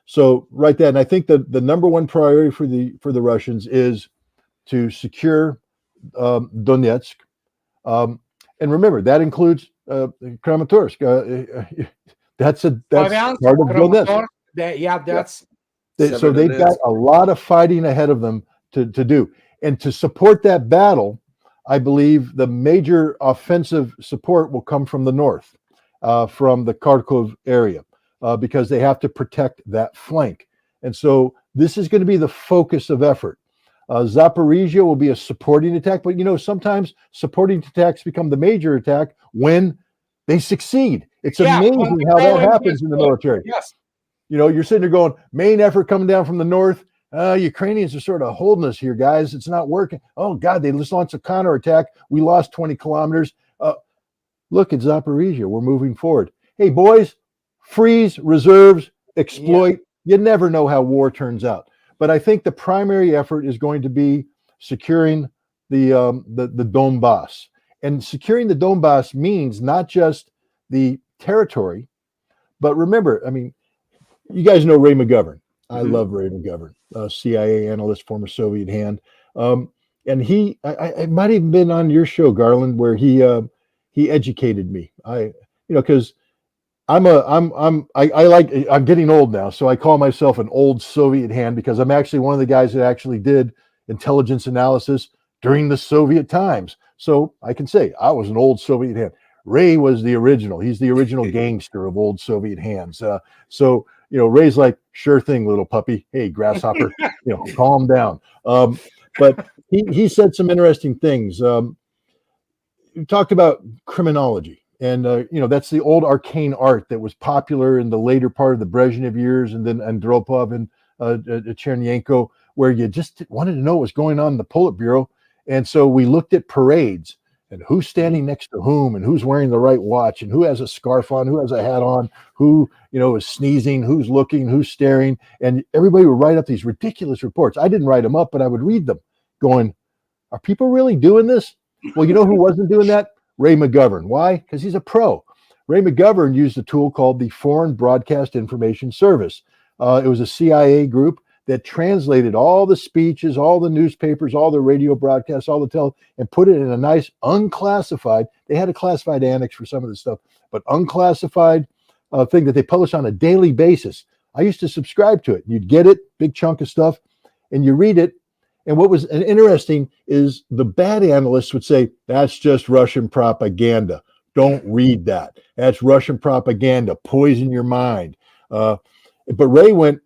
So write that. And I think that the number one priority for the Russians is to secure Donetsk. And remember, that includes Kramatorsk. That's part of Donetsk. So they've got a lot of fighting ahead of them to do. And to support that battle, I believe the major offensive support will come from the north. from the Kharkov area because they have to protect that flank. And so this is going to be the focus of effort. Zaporizhia will be a supporting attack, but sometimes supporting attacks become the major attack when they succeed. It's amazing how that happens in the military.
Yes.
You're sitting there going, main effort coming down from the north. Ukrainians are sort of holding us here, guys. It's not working. Oh, God, they just launched a counterattack. We lost 20 kilometers. Look at Zaporizhia. We're moving forward. Hey, boys, freeze, reserves, exploit. You never know how war turns out. But I think the primary effort is going to be securing the Donbass. And securing the Donbass means not just the territory, but remember, I mean, you guys know Ray McGovern. I love Ray McGovern, CIA analyst, former Soviet hand. And he, I might have been on your show, Garland, where he educated me. Because I'm getting old now, so I call myself an old Soviet hand because I'm actually one of the guys that actually did intelligence analysis during the Soviet times. So I can say I was an old Soviet hand. Ray was the original. He's the original gangster of old Soviet hands. So Ray's like, sure thing, little puppy. Hey, grasshopper, calm down. But he said some interesting things. We talked about criminology. And, that's the old arcane art that was popular in the later part of the Brezhnev years and then Andropov and Chernyenko, where you just wanted to know what was going on in the Politburo. And so we looked at parades and who's standing next to whom and who's wearing the right watch and who has a scarf on, who has a hat on, who, is sneezing, who's looking, who's staring. And everybody would write up these ridiculous reports. I didn't write them up, but I would read them going, are people really doing this? Well, you know who wasn't doing that? Ray McGovern. Why? Because he's a pro. Ray McGovern used a tool called the Foreign Broadcast Information Service. It was a CIA group that translated all the speeches, all the newspapers, all the radio broadcasts, all the and put it in a nice unclassified, they had a classified annex for some of this stuff, but unclassified thing that they publish on a daily basis. I used to subscribe to it. You'd get it, big chunk of stuff, and you read it. And what was interesting is the bad analysts would say, that's just Russian propaganda. Don't read that. That's Russian propaganda. Poison your mind. But Ray went,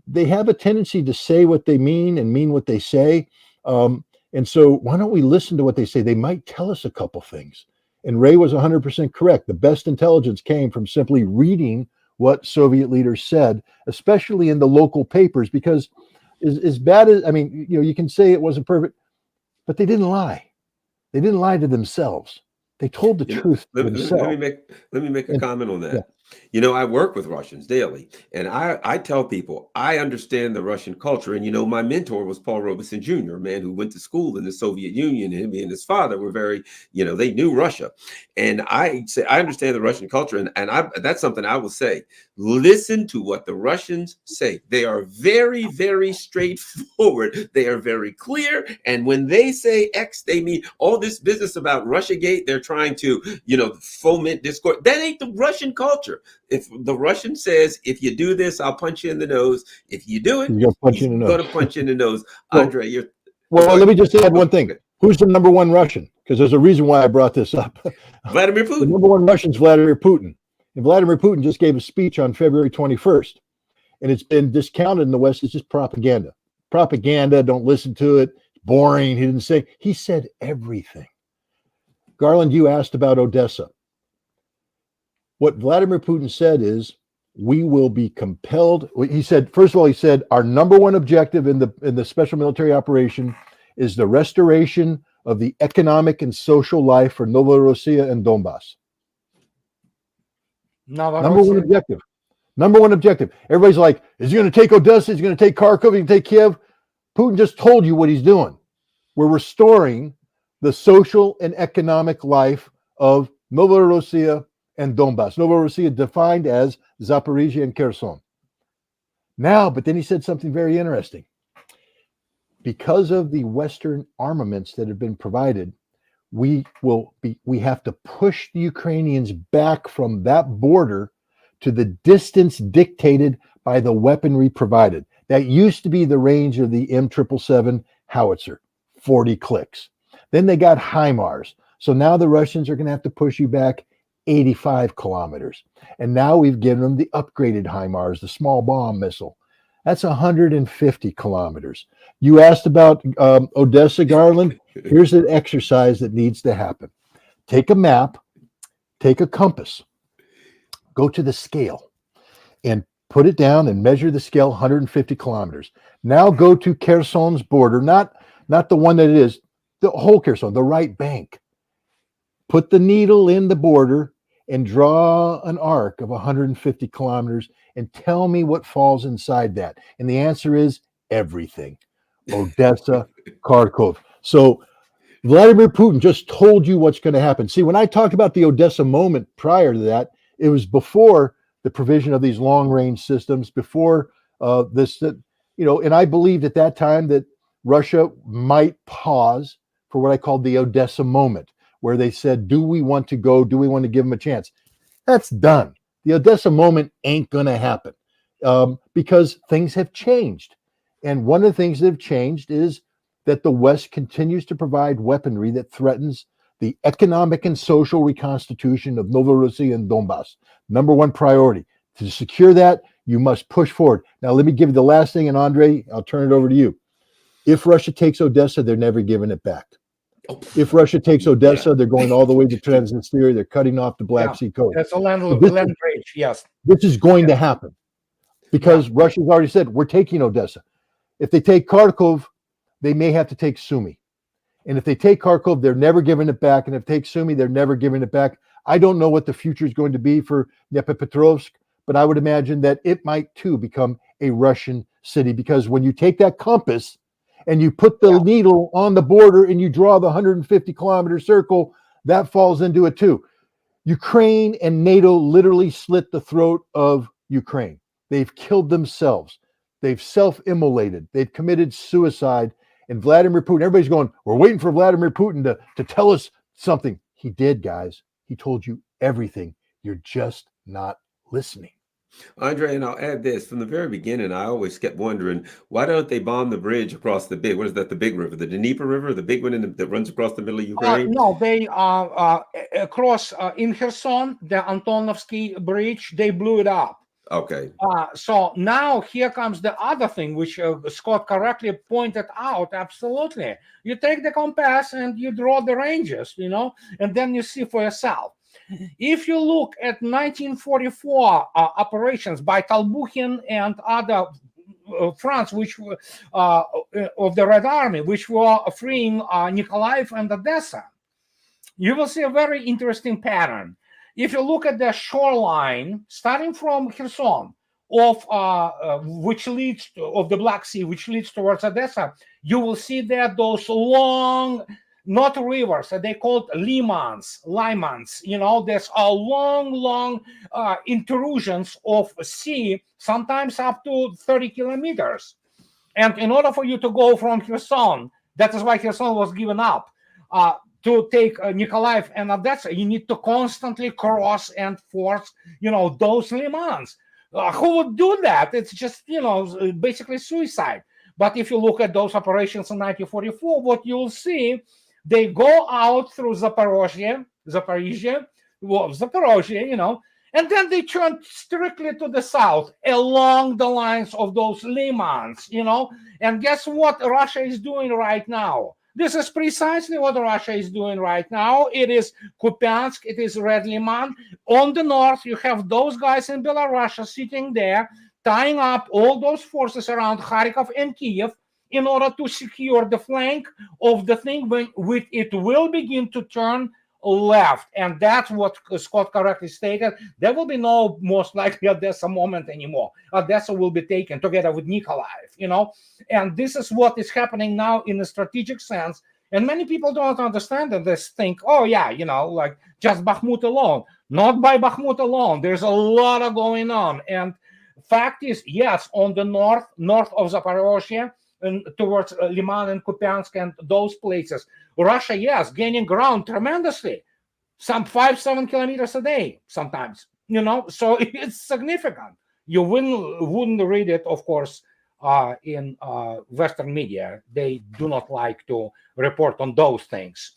they have a tendency to say what they mean and mean what they say. And so why don't we listen to what they say? They might tell us a couple things. And Ray was 100% correct. The best intelligence came from simply reading what Soviet leaders said, especially in the local papers, because as bad as, you can say it wasn't perfect, but they didn't lie. They didn't lie to themselves. They told the truth to themselves.
Let me make a comment on that. Yeah. I work with Russians daily, and I tell people I understand the Russian culture. And my mentor was Paul Robeson Jr., a man who went to school in the Soviet Union, and he and his father were very, they knew Russia. And I say I understand the Russian culture, and that's something I will say. Listen to what the Russians say. They are very, very straightforward. They are very clear. And when they say X, they mean all this business about Russiagate. They're trying to, foment discord. That ain't the Russian culture. If the Russian says, if you do this, I'll punch you in the nose. If you do it, he's going to punch you in the nose. Andrei,
let me just add one thing. Who's the number one Russian? Because there's a reason why I brought this up.
Vladimir Putin.
The number one Russian is Vladimir Putin. And Vladimir Putin just gave a speech on February 21st. And it's been discounted in the West. It's just propaganda. Propaganda, don't listen to it. It's boring. He didn't say. He said everything. Garland, you asked about Odessa. What Vladimir Putin said is, we will be compelled. He said, first of all, our number one objective in the special military operation is the restoration of the economic and social life for Novorossiya and Donbass. Number one objective. Number one objective. Everybody's like, is he going to take Odessa? Is he going to take Kharkov? Is he going to take Kiev? Putin just told you what he's doing. We're restoring the social and economic life of Novorossiya and Donbass. Novorossiya defined as Zaporizhia and Kherson. Now, but then he said something very interesting. Because of the Western armaments that have been provided, we have to push the Ukrainians back from that border to the distance dictated by the weaponry provided. That used to be the range of the M777 howitzer, 40 clicks. Then they got HIMARS. So now the Russians are going to have to push you back 85 kilometers. And now we've given them the upgraded HIMARS, the small bomb missile. That's 150 kilometers. You asked about Odessa, Garland. Here's an exercise that needs to happen. Take a map, take a compass, go to the scale, and put it down and measure the scale 150 kilometers. Now go to Kherson's border, not the one that it is, the whole Kherson, the right bank. Put the needle in the border and draw an arc of 150 kilometers and tell me what falls inside that. And the answer is everything. Odessa, Kharkov. So Vladimir Putin just told you what's going to happen. See, when I talked about the Odessa moment prior to that, it was before the provision of these long-range systems, before and I believed at that time that Russia might pause for what I called the Odessa moment, where they said, do we want to go? Do we want to give them a chance? That's done. The Odessa moment ain't going to happen because things have changed. And one of the things that have changed is that the West continues to provide weaponry that threatens the economic and social reconstitution of Novorossiya and Donbass. Number one priority. To secure that, you must push forward. Now, let me give you the last thing, and Andrei, I'll turn it over to you. If Russia takes Odessa, they're never giving it back. If Russia takes Odessa, they're going all the way to Transnistria. They're cutting off the Black Sea coast.
That's a land bridge, yes.
This is going to happen because Russia's already said, we're taking Odessa. If they take Kharkov, they may have to take Sumy. And if they take Kharkov, they're never giving it back. And if they take Sumy, they're never giving it back. I don't know what the future is going to be for Dnipropetrovsk, but I would imagine that it might too become a Russian city, because when you take that compass and you put the needle on the border and you draw the 150 kilometer circle, that falls into it too. Ukraine and NATO literally slit the throat of Ukraine. They've killed themselves. They've self-immolated. They've committed suicide. And Vladimir Putin, everybody's going, we're waiting for Vladimir Putin to tell us something. He did, guys. He told you everything. You're just not listening.
Andrei, and I'll add this. From the very beginning, I always kept wondering, why don't they bomb the bridge across the big, what is that, the big river, the Dnieper River, the big one that runs across the middle of Ukraine?
No, they across in Kherson, the Antonovsky Bridge, they blew it up.
Okay.
So now here comes the other thing, which Scott correctly pointed out. Absolutely. You take the compass and you draw the ranges, and then you see for yourself. If you look at 1944 operations by Talbukhin and other fronts, which of the Red Army, which were freeing Nikolaev and Odessa, you will see a very interesting pattern. If you look at the shoreline, starting from Kherson, which leads of the Black Sea, which leads towards Odessa, you will see there those long, not rivers, they called limans. There's a long intrusions of sea, sometimes up to 30 kilometers. And in order for you to go from Kherson, that is why Kherson was given up, to take Nikolaev and Odessa, you need to constantly cross and force, those limans. Who would do that? It's just, basically suicide. But if you look at those operations in 1944, what you'll see, they go out through Zaporozhye, and then they turn strictly to the south along the lines of those limans, And guess what Russia is doing right now? This is precisely what Russia is doing right now. It is Kupiansk, it is Red Liman. On the north, you have those guys in Belarus sitting there, tying up all those forces around Kharkov and Kiev in order to secure the flank of the thing when it will begin to turn left. And that's what Scott correctly stated. There will be no most likely Odessa moment anymore. Odessa will be taken together with Nikolaev, And this is what is happening now in a strategic sense. And many people don't understand and they think, like just Bakhmut alone. Not by Bakhmut alone. There's a lot of going on. And fact is, yes, on the north of Zaporozhye, and towards Liman and Kupiansk and those places, Russia, yes, gaining ground tremendously, some 5-7 kilometers a day sometimes, so it's significant. You wouldn't read it, of course, in Western media. They do not like to report on those things.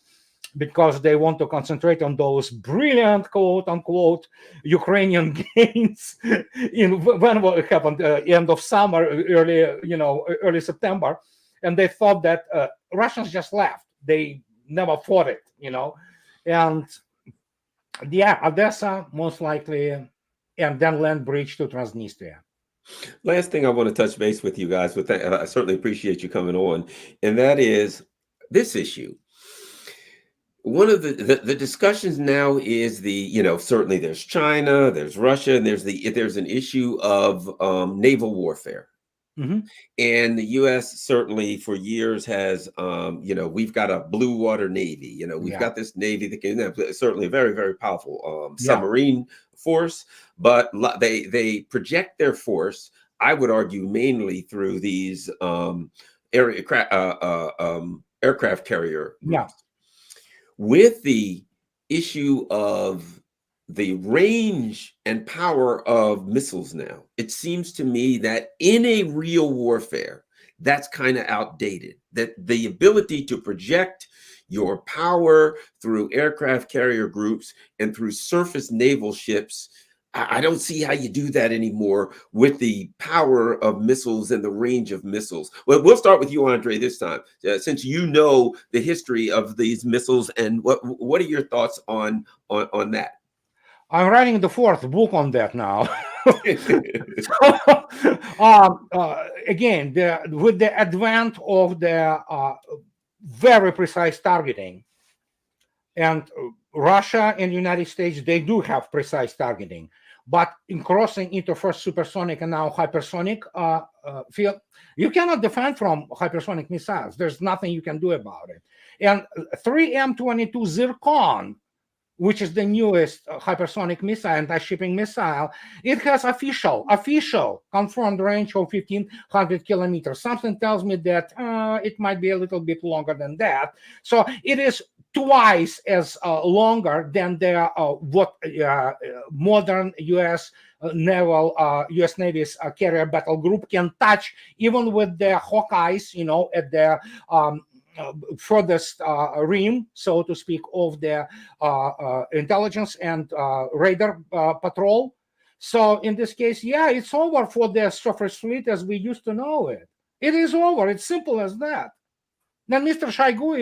because they want to concentrate on those brilliant, quote unquote, Ukrainian gains in when it happened, end of summer, early September, and they thought that Russians just left. They never fought it, and yeah, Odessa most likely, and then land bridge to Transnistria.
Last thing I want to touch base with you guys with that, I certainly appreciate you coming on, and that is this issue. One of the discussions now is certainly there's China, there's Russia, and there's an issue of naval warfare.
Mm-hmm.
And the U.S. certainly for years has, we've got a blue water navy. We've got this navy that can certainly a very, very powerful submarine force, but they project their force, I would argue, mainly through these aircraft carrier groups.
Yeah.
With the issue of the range and power of missiles now, it seems to me that in a real warfare, that's kind of outdated. That the ability to project your power through aircraft carrier groups and through surface naval ships, I don't see how you do that anymore with the power of missiles and the range of missiles. Well, we'll start with you, Andrei, this time, since you know the history of these missiles, and what are your thoughts on that?
I'm writing the 4th book on that now. Again, with the advent of the very precise targeting, and Russia and the United States, they do have precise targeting, but in crossing into first supersonic and now hypersonic field, you cannot defend from hypersonic missiles. There's nothing you can do about it. And 3M22 Zircon, which is the newest hypersonic missile, anti-shipping missile, it has official confirmed range of 1,500 kilometers. Something tells me that it might be a little bit longer than that. So it is twice as longer than the modern U.S. U.S. Navy's carrier battle group can touch, even with the Hawkeyes, at the furthest rim, so to speak, of the intelligence and radar patrol. So in this case, yeah, it's over for the surface fleet as we used to know it. It is over. It's simple as that. Then Mr. Shoigu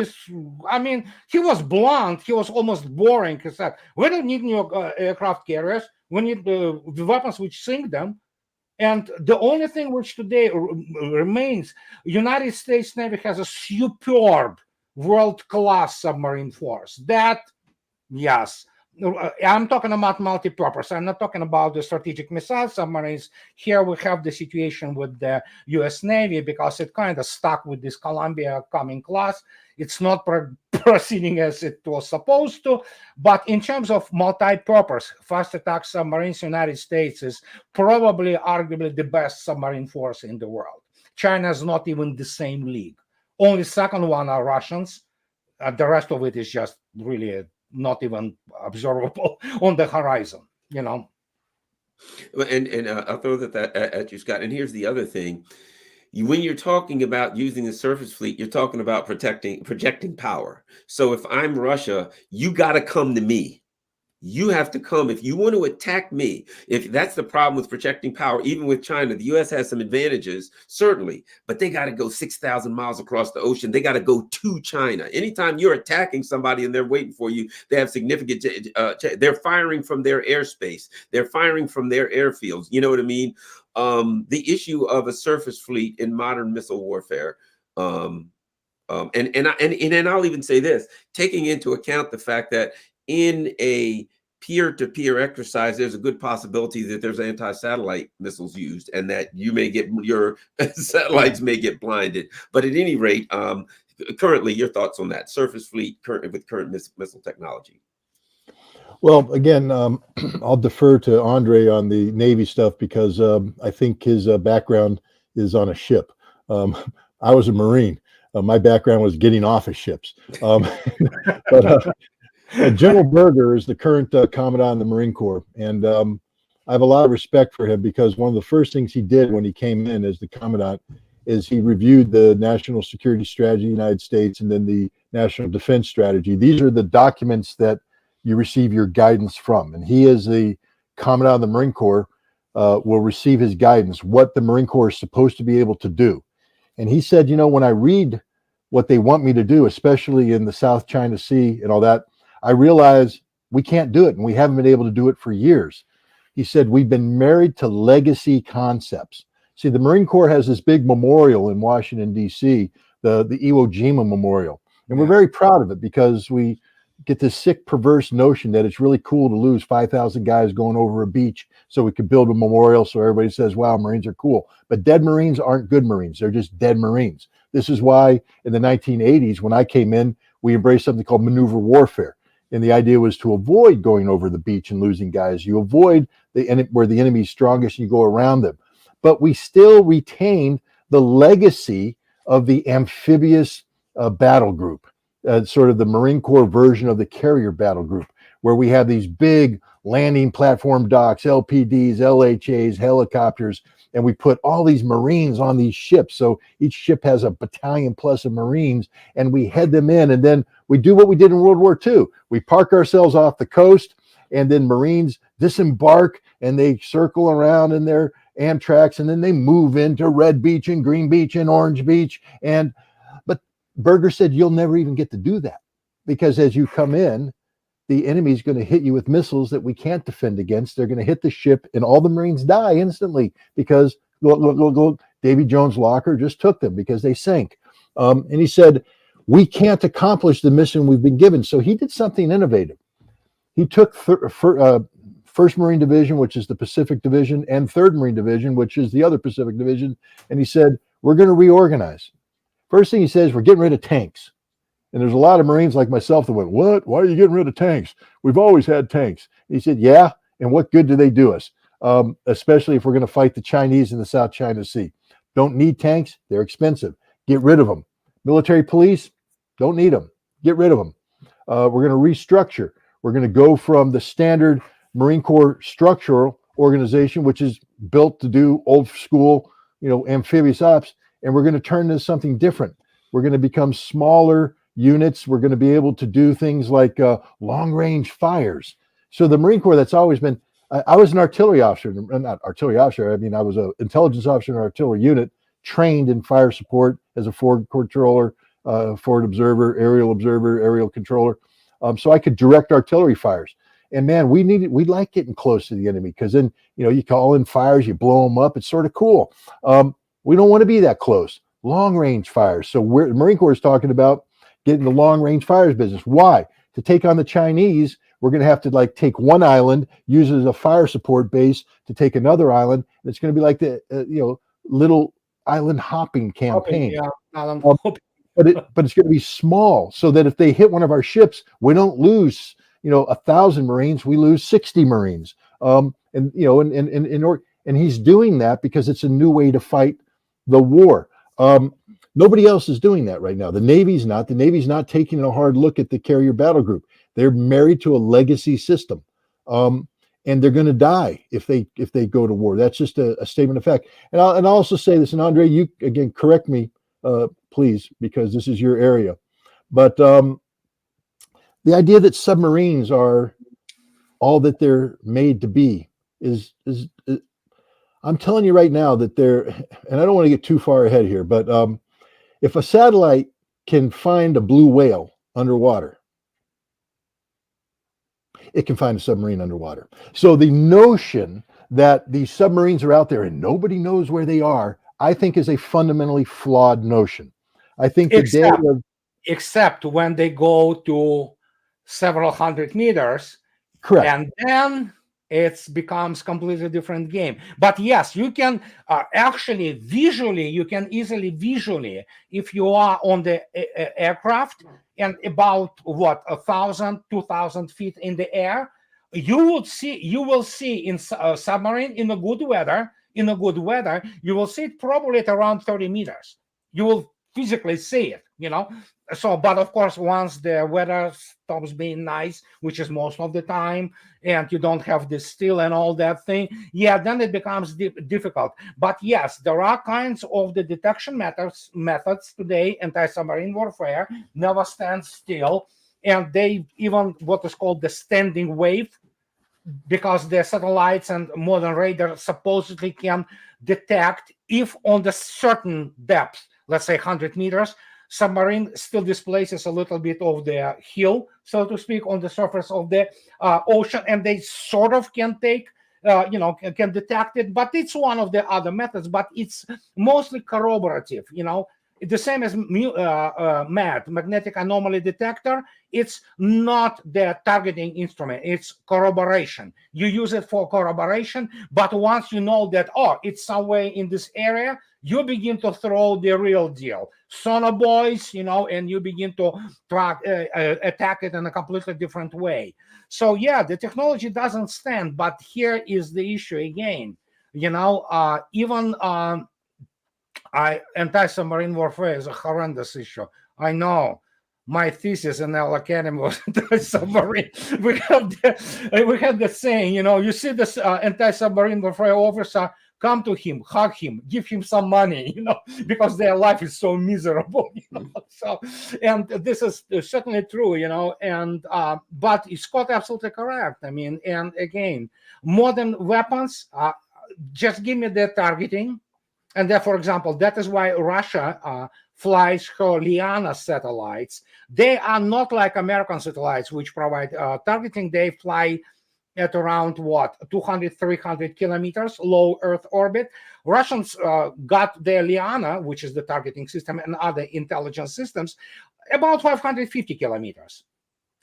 he was blunt. He was almost boring. He said, we don't need new aircraft carriers. We need the weapons which sink them. And the only thing which today remains, United States Navy has a superb world-class submarine force. That, yes, I'm talking about multi-purpose. I'm not talking about the strategic missile submarines. Here we have the situation with the U.S. Navy because it kind of stuck with this Columbia-coming class. It's not proceeding as it was supposed to. But in terms of multi-purpose, fast attack submarines, United States is probably arguably the best submarine force in the world. China is not even the same league. Only second one are Russians. The rest of it is just really not even observable on the horizon,
And I'll throw that at you, Scott. And here's the other thing. When you're talking about using the surface fleet, you're talking about projecting power. So if I'm Russia, you got to come to me. You have to come if you want to attack me. If that's the problem with projecting power, even with China, the U.S. has some advantages, certainly, but they got to go 6,000 miles across the ocean. They got to go to China. Anytime you're attacking somebody and they're waiting for you, they have significant, they're firing from their airspace. They're firing from their airfields. You know what I mean? The issue of a surface fleet in modern missile warfare, and I'll even say this, taking into account the fact that in a peer-to-peer exercise, there's a good possibility that there's anti-satellite missiles used and that you may get your satellites may get blinded. But at any rate, currently, your thoughts on that surface fleet with current missile technology?
Well, again, I'll defer to Andrei on the Navy stuff because I think his background is on a ship. I was a Marine. My background was getting off of ships. But General Berger is the current commandant of the Marine Corps, and I have a lot of respect for him because one of the first things he did when he came in as the commandant, is he reviewed the National Security Strategy of the United States and then the National Defense Strategy. These are the documents that you receive your guidance from. And he, as the Commandant of the Marine Corps, will receive his guidance, what the Marine Corps is supposed to be able to do. And he said, you know, when I read what they want me to do, especially in the South China Sea and all that, I realize we can't do it, and we haven't been able to do it for years. He said, we've been married to legacy concepts. See, the Marine Corps has this big memorial in Washington, D.C., the Iwo Jima Memorial. And we're very proud of it because we get this sick, perverse notion that it's really cool to lose 5,000 guys going over a beach so we could build a memorial so everybody says, wow, Marines are cool. But dead Marines aren't good Marines. They're just dead Marines. This is why in the 1980s, when I came in, we embraced something called maneuver warfare. And the idea was to avoid going over the beach and losing guys. You avoid where the enemy is strongest and you go around them. But we still retain the legacy of the amphibious battle group, sort of the Marine Corps version of the carrier battle group, where we have these big landing platform docks, LPDs, LHAs, helicopters, and we put all these Marines on these ships. So each ship has a battalion plus of Marines, and we head them in. And then we do what we did in World War II. We park ourselves off the coast, and then Marines disembark, and they circle around in their Amtraks, and then they move into Red Beach and Green Beach and Orange Beach. But Berger said, you'll never even get to do that, because as you come in, the enemy is going to hit you with missiles that we can't defend against. They're going to hit the ship, and all the Marines die instantly because look, Davy Jones' Locker just took them because they sank. And he said, we can't accomplish the mission we've been given. So he did something innovative. He took First Marine Division, which is the Pacific Division, and Third Marine Division, which is the other Pacific Division, and he said, we're going to reorganize. First thing he says, we're getting rid of tanks. And there's a lot of Marines like myself that went, what? Why are you getting rid of tanks? We've always had tanks. And he said, yeah, and what good do they do us? Especially if we're going to fight the Chinese in the South China Sea. Don't need tanks. They're expensive. Get rid of them. Military police, don't need them. Get rid of them. We're going to restructure. We're going to go from the standard Marine Corps structural organization, which is built to do old school, amphibious ops, and we're going to turn this something different. We're going to become smaller units. We're going to be able to do things like long-range fires. So the Marine Corps, that's always been, I was an artillery officer, not artillery officer, I mean, I was an intelligence officer in an artillery unit, trained in fire support as a forward controller, forward observer, aerial controller. So I could direct artillery fires. And man, we like getting close to the enemy, because then, you call in fires, you blow them up. It's sort of cool. We don't want to be that close. Long-range fires. So the Marine Corps is talking about getting the long-range fires business. Why? To take on the Chinese, we're going to have to take one island, use it as a fire support base to take another island. And it's going to be like the little island hopping campaign. But it's going to be small, so that if they hit one of our ships, we don't lose 1,000 Marines, we lose 60 Marines. And he's doing that because it's a new way to fight the war. Nobody else is doing that right now. The Navy's not. The Navy's not taking a hard look at the carrier battle group. They're married to a legacy system, and they're going to die if they go to war. That's just a statement of fact. And I'll also say this, and Andrei, you again correct me, please, because this is your area. But the idea that submarines are all that they're made to be is I'm telling you right now that they're, and I don't want to get too far ahead here, but if a satellite can find a blue whale underwater, it can find a submarine underwater. So the notion that these submarines are out there and nobody knows where they are, I think is a fundamentally flawed notion. I think
except when they go to several hundred meters,
correct,
and then it becomes completely different game. But yes, you can actually visually, you can easily visually, if you are on the aircraft and about 1,000, 2,000 feet in the air, you will see in submarine in a good weather, you will see it probably at around 30 meters. You will physically see it, So, but of course, once the weather stops being nice, which is most of the time, and you don't have this still and all that thing, yeah, then it becomes difficult. But yes, there are kinds of the detection methods today, anti-submarine warfare never stands still, and they even what is called the standing wave, because the satellites and modern radar supposedly can detect if on the certain depth, let's say 100 meters, submarine still displaces a little bit of the hill, so to speak, on the surface of the ocean, and they sort of can take, can detect it. But it's one of the other methods, but it's mostly corroborative, the same as MAD, magnetic anomaly detector. It's not the targeting instrument, it's corroboration. You use it for corroboration, but once you know that, it's somewhere in this area, you begin to throw the real deal. Sonar buoys, and you begin to attack it in a completely different way. So yeah, the technology doesn't stand, but here is the issue again. Even anti-submarine warfare is a horrendous issue. I know. My thesis in our academy was anti-submarine. We had the saying, you see this anti-submarine warfare officer, come to him, hug him, give him some money, because their life is so miserable. So, and this is certainly true, and but Scott absolutely correct. I mean, and again, modern weapons, just give me the targeting. And then, for example, that is why Russia flies her Liana satellites. They are not like American satellites, which provide targeting. They fly at around 200, 300 kilometers, low Earth orbit. Russians got their Liana, which is the targeting system, and other intelligence systems, about 550 kilometers.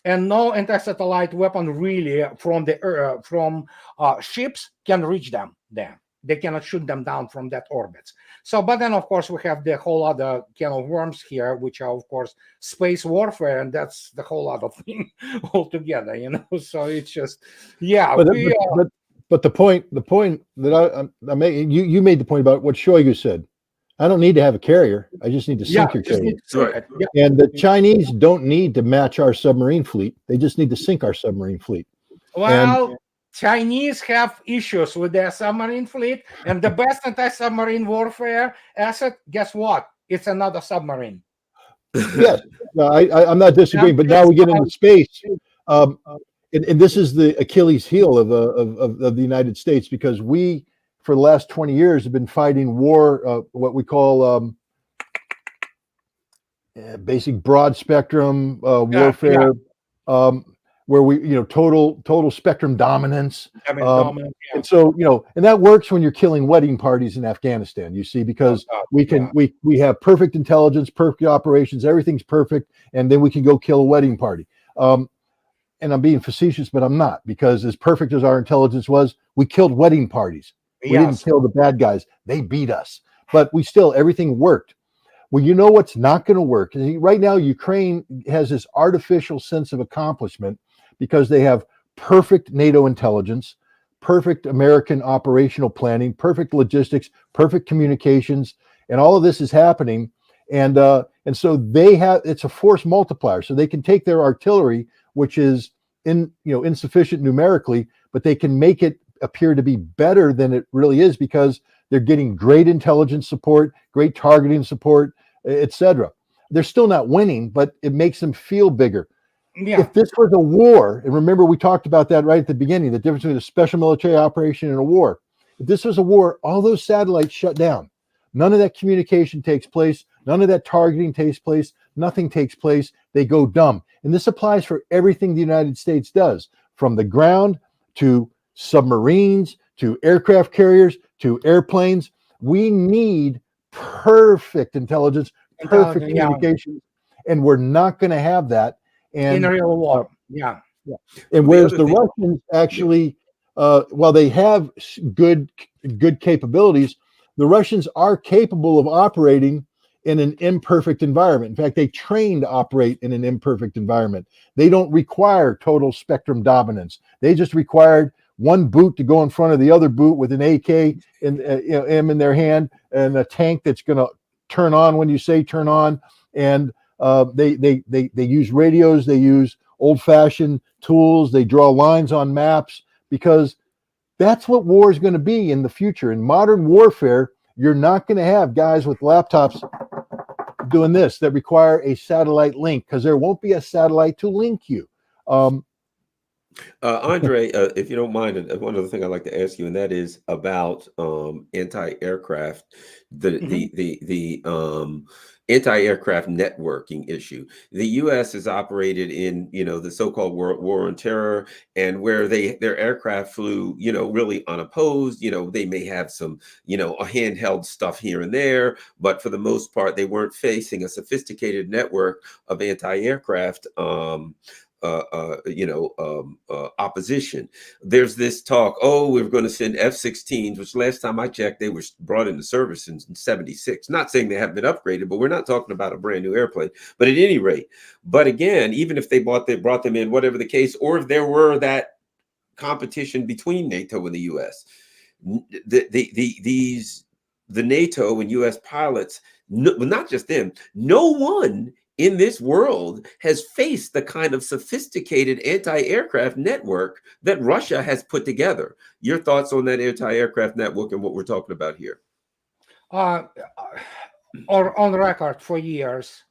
And no anti-satellite weapon really from ships can reach them there. They cannot shoot them down from that orbit. So, but then, of course, we have the whole other can of worms here, which are, of course, space warfare, and that's the whole other thing altogether, So it's just, yeah.
But the point that I made, you made the point about what Shoigu said. I don't need to have a carrier. I just need to sink your carrier. And the Chinese don't need to match our submarine fleet. They just need to sink our submarine fleet.
Well, Chinese have issues with their submarine fleet, and the best anti-submarine warfare asset, guess what? It's another submarine.
Yes, no, I'm not disagreeing, but now we get into space, and this is the Achilles heel of the United States, because we, for the last 20 years, have been fighting war, what we call basic broad spectrum warfare. Where we, total spectrum dominance. And so, and that works when you're killing wedding parties in Afghanistan, you see, because we have perfect intelligence, perfect operations, everything's perfect. And then we can go kill a wedding party. And I'm being facetious, but I'm not, because as perfect as our intelligence was, we killed wedding parties. We didn't kill the bad guys. They beat us, but everything worked. Well, you know what's not going to work? Right now, Ukraine has this artificial sense of accomplishment because they have perfect NATO intelligence, perfect American operational planning, perfect logistics, perfect communications, and all of this is happening. And so it's a force multiplier. So they can take their artillery, which is insufficient numerically, but they can make it appear to be better than it really is, because they're getting great intelligence support, great targeting support, etc. They're still not winning, but it makes them feel bigger. Yeah. If this was a war, and remember we talked about that right at the beginning, the difference between a special military operation and a war. If this was a war, all those satellites shut down. None of that communication takes place. None of that targeting takes place. Nothing takes place. They go dumb. And this applies for everything the United States does, from the ground to submarines, to aircraft carriers, to airplanes. We need perfect intelligence, perfect communication, and we're not going to have that. And
in a real war,
And whereas the Russians actually, while they have good capabilities, the Russians are capable of operating in an imperfect environment. In fact, they train to operate in an imperfect environment. They don't require total spectrum dominance. They just required one boot to go in front of the other boot with an AK and M in their hand, and a tank that's going to turn on when you say turn on, and They use radios. They use old-fashioned tools. They draw lines on maps because that's what war is going to be in the future. In modern warfare, you're not going to have guys with laptops doing this that require a satellite link because there won't be a satellite to link you.
Andrei, if you don't mind, one other thing I'd like to ask you, and that is about anti-aircraft, the anti-aircraft networking issue. The U.S. has operated in, the so-called war on terror, and where their aircraft flew, really unopposed. They may have some, a handheld stuff here and there, but for the most part, they weren't facing a sophisticated network of anti-aircraft opposition. There's this talk, we're going to send F-16s, which last time I checked, they were brought into service in 76. Not saying they haven't been upgraded, but we're not talking about a brand new airplane. But at any rate, but again, even if they brought them in, whatever the case, or if there were that competition between NATO and the U.S., the NATO and U.S. pilots, not just them, no one in this world has faced the kind of sophisticated anti-aircraft network that Russia has put together. Your thoughts on that anti-aircraft network and what we're talking about here?
Or on record for years,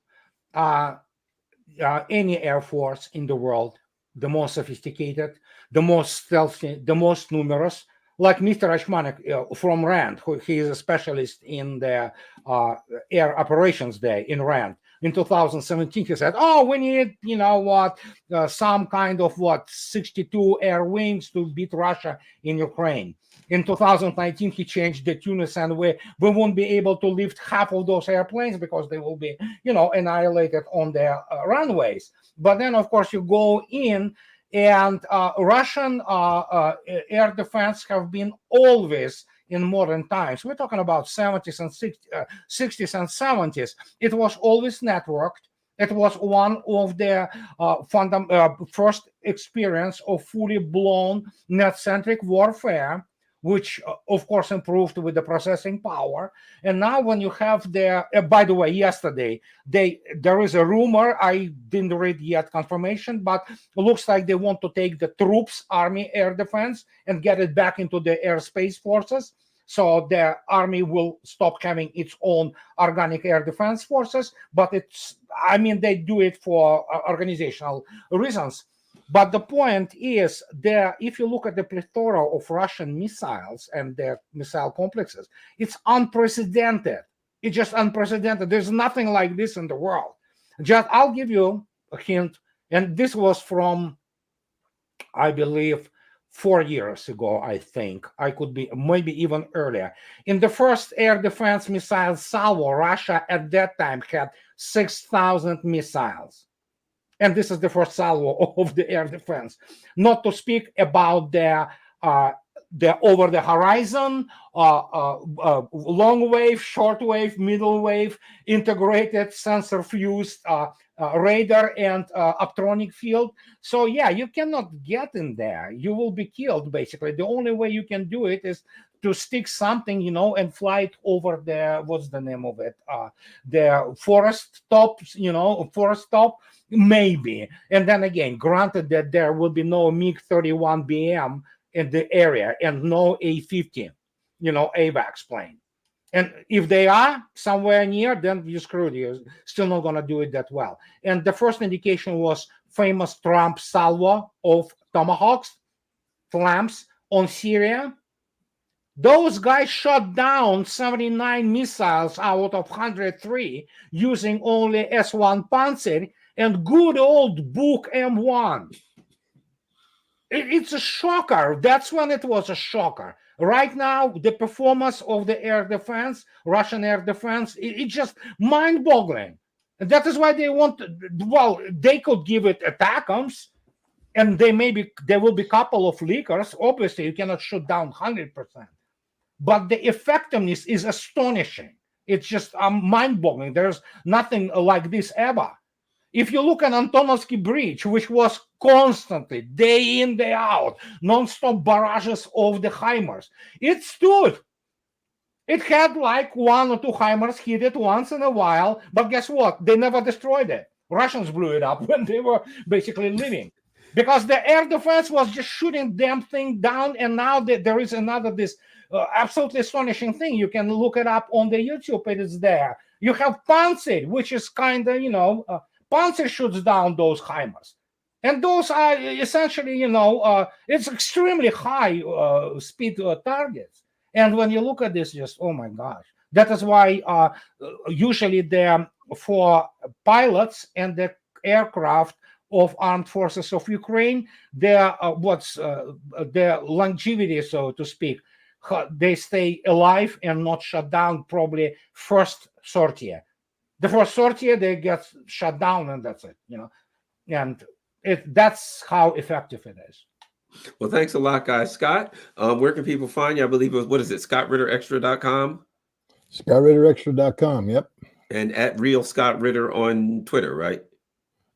any air force in the world, the most sophisticated, the most stealthy, the most numerous, like Mr. Ashmanik from RAND, he is a specialist in the air operations day in RAND. In 2017, he said, we need, some kind of 62 air wings to beat Russia in Ukraine. In 2019, he changed the tune and said, we won't be able to lift half of those airplanes because they will be, annihilated on their runways. But then, of course, you go in, and Russian air defense have been always in modern times. We're talking about 70s and 60s and 70s. It was always networked. It was one of the first experience of fully blown net-centric warfare, which of course improved with the processing power. And now when you have by the way, yesterday, there is a rumor, I didn't read yet confirmation, but it looks like they want to take the troops, Army Air Defense, and get it back into the airspace forces. So the Army will stop having its own organic air defense forces, but they do it for organizational reasons. But the point is that if you look at the plethora of Russian missiles and their missile complexes, it's unprecedented. It's just unprecedented. There's nothing like this in the world. I'll give you a hint, and this was from, I believe, 4 years ago, I think. I could be maybe even earlier. In the first air defense missile salvo, Russia at that time had 6,000 missiles. And this is the first salvo of the air defense. Not to speak about the over the horizon, long wave, short wave, middle wave, integrated sensor fused radar and optronic field. So yeah, you cannot get in there. You will be killed, basically. The only way you can do it is to stick something, and fly it over the, what's the name of it? The forest tops, forest top, maybe. And then again, granted that there will be no MiG-31BM in the area and no A-50, AVAX plane. And if they are somewhere near, then you're screwed. You're still not going to do it that well. And the first indication was famous Trump salvo of Tomahawks, FLAMs on Syria. Those guys shot down 79 missiles out of 103 using only S-1 Panzer and good old Buk M1. It's a shocker. That's when it was a shocker. Right now, the performance of the air defense, Russian air defense, it's just mind-boggling. And that is why they want, they could give it ATACMS, and there will be a couple of leakers. Obviously, you cannot shoot down 100%. But the effectiveness is astonishing. It's just mind-boggling. There's nothing like this ever. If you look at Antonovsky Bridge, which was constantly, day in, day out, non-stop barrages of the HIMARS, it stood. It had like 1 or 2 HIMARS hit it once in a while, but guess what? They never destroyed it. Russians blew it up when they were basically leaving, because the air defense was just shooting damn thing down. And now there is another this absolutely astonishing thing. You can look it up on the YouTube. It is there. You have Panzer, which is kind of, Panzer shoots down those HIMARS. And those are essentially, it's extremely high speed targets. And when you look at this, just, oh my gosh. That is why usually they're for pilots and the aircraft of armed forces of Ukraine, their their longevity, so to speak, they stay alive and not shut down probably first sortie. The first sortie, they get shut down and that's it, And that's how effective it is.
Well, thanks a lot, guys. Scott, where can people find you? I believe it was, what is it, ScottRitterExtra.com?
ScottRitterExtra.com, yep.
And at Real Scott Ritter on Twitter, right?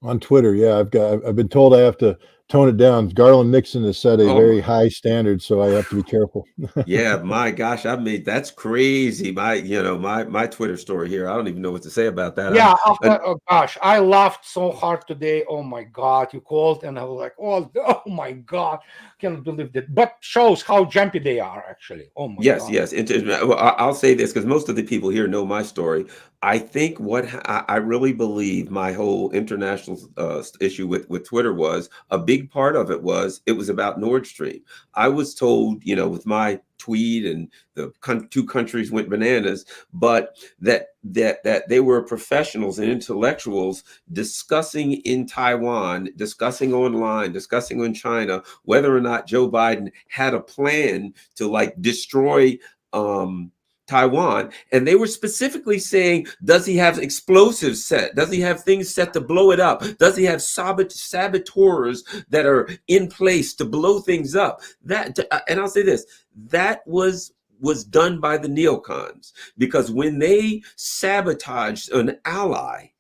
On Twitter, yeah. I've been told I have to tone it down. Garland Nixon has set a very high standard, so I have to be careful.
Yeah, my gosh, that's crazy. My Twitter story here. I don't even know what to say about that.
Yeah, oh gosh, I laughed so hard today. Oh my God, you called and I was like, oh my God, can't believe that. But shows how jumpy they are actually. Oh my God.
Yes. Well, I'll say this because most of the people here know my story. I think what I really believe my whole international issue with Twitter was, a big part of it was about Nord Stream. I was told, with my tweet and the 2 countries went bananas, but that they were professionals and intellectuals discussing in Taiwan, discussing online, discussing in China, whether or not Joe Biden had a plan to like destroy Taiwan. And they were specifically saying, does he have explosives set? Does he have things set to blow it up? Does he have saboteurs that are in place to blow things up? And I'll say this, that was done by the neocons, because when they sabotage an ally,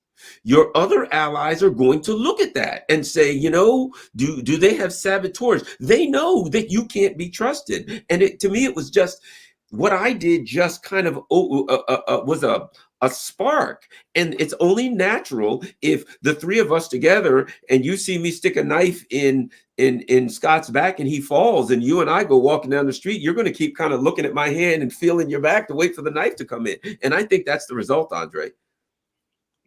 your other allies are going to look at that and say, do they have saboteurs? They know that you can't be trusted. And to me, it was just, what I did just kind of was a spark. And it's only natural if the 3 of us together and you see me stick a knife in Scott's back and he falls and you and I go walking down the street, you're going to keep kind of looking at my hand and feeling your back to wait for the knife to come in. And I think that's the result, Andrei.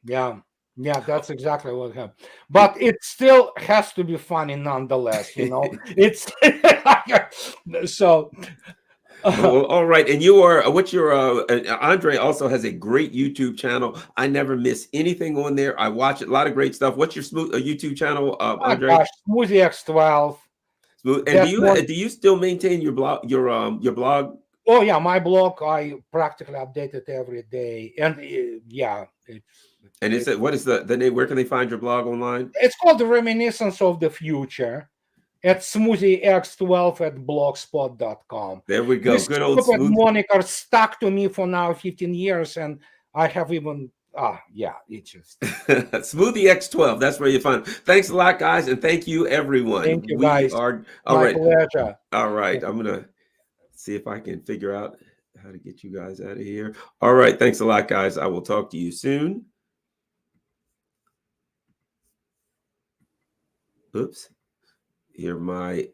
Yeah, that's exactly what happened. But it still has to be funny nonetheless, It's so.
Well, all right. And you are, Andrei also has a great YouTube channel. I never miss anything on there. I watch it, a lot of great stuff. What's your YouTube channel, Andrei?
Gosh, Smoothie X12.
And do you still maintain your blog, your blog?
Oh yeah, my blog, I practically update it every day. And
what is the name? Where can they find your blog online?
It's called The Reminiscence of the Future. At SmoothieX12 at blogspot.com.
There we go.
This
good old
stupid moniker stuck to me for now 15 years, and I have even it's just
Smoothie X12. That's where you find it. Thanks a lot, guys, and thank you, everyone.
Thank you, guys.
All
right. Pleasure.
All right. I'm gonna see if I can figure out how to get you guys out of here. All right. Thanks a lot, guys. I will talk to you soon. Oops. Here my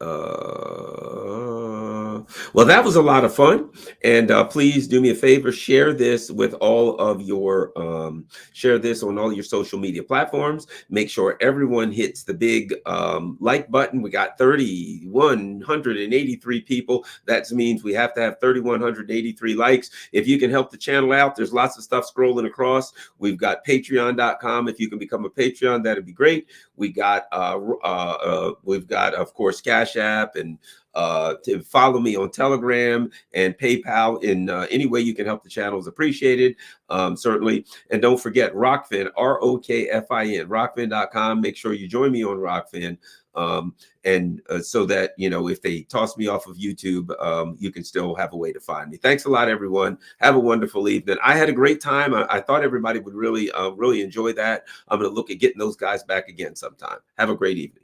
well, that was a lot of fun, and please do me a favor, share this with all of your share this on all your social media platforms. Make sure everyone hits the big like button. We got 3,183 people. That means we have to have 3,183 likes. If you can help the channel out, there's lots of stuff scrolling across. We've got patreon.com. If you can become a Patreon, that'd be great. We've got of course Cash App, and to follow me on Telegram and PayPal. In any way you can help the channel is appreciated, certainly. And don't forget Rockfin, ROKFIN, rockfin.com. Make sure you join me on Rockfin, so that if they toss me off of YouTube, you can still have a way to find me. Thanks a lot, everyone. Have a wonderful evening. I had a great time. I thought everybody would really enjoy that. I'm going to look at getting those guys back again sometime. Have a great evening.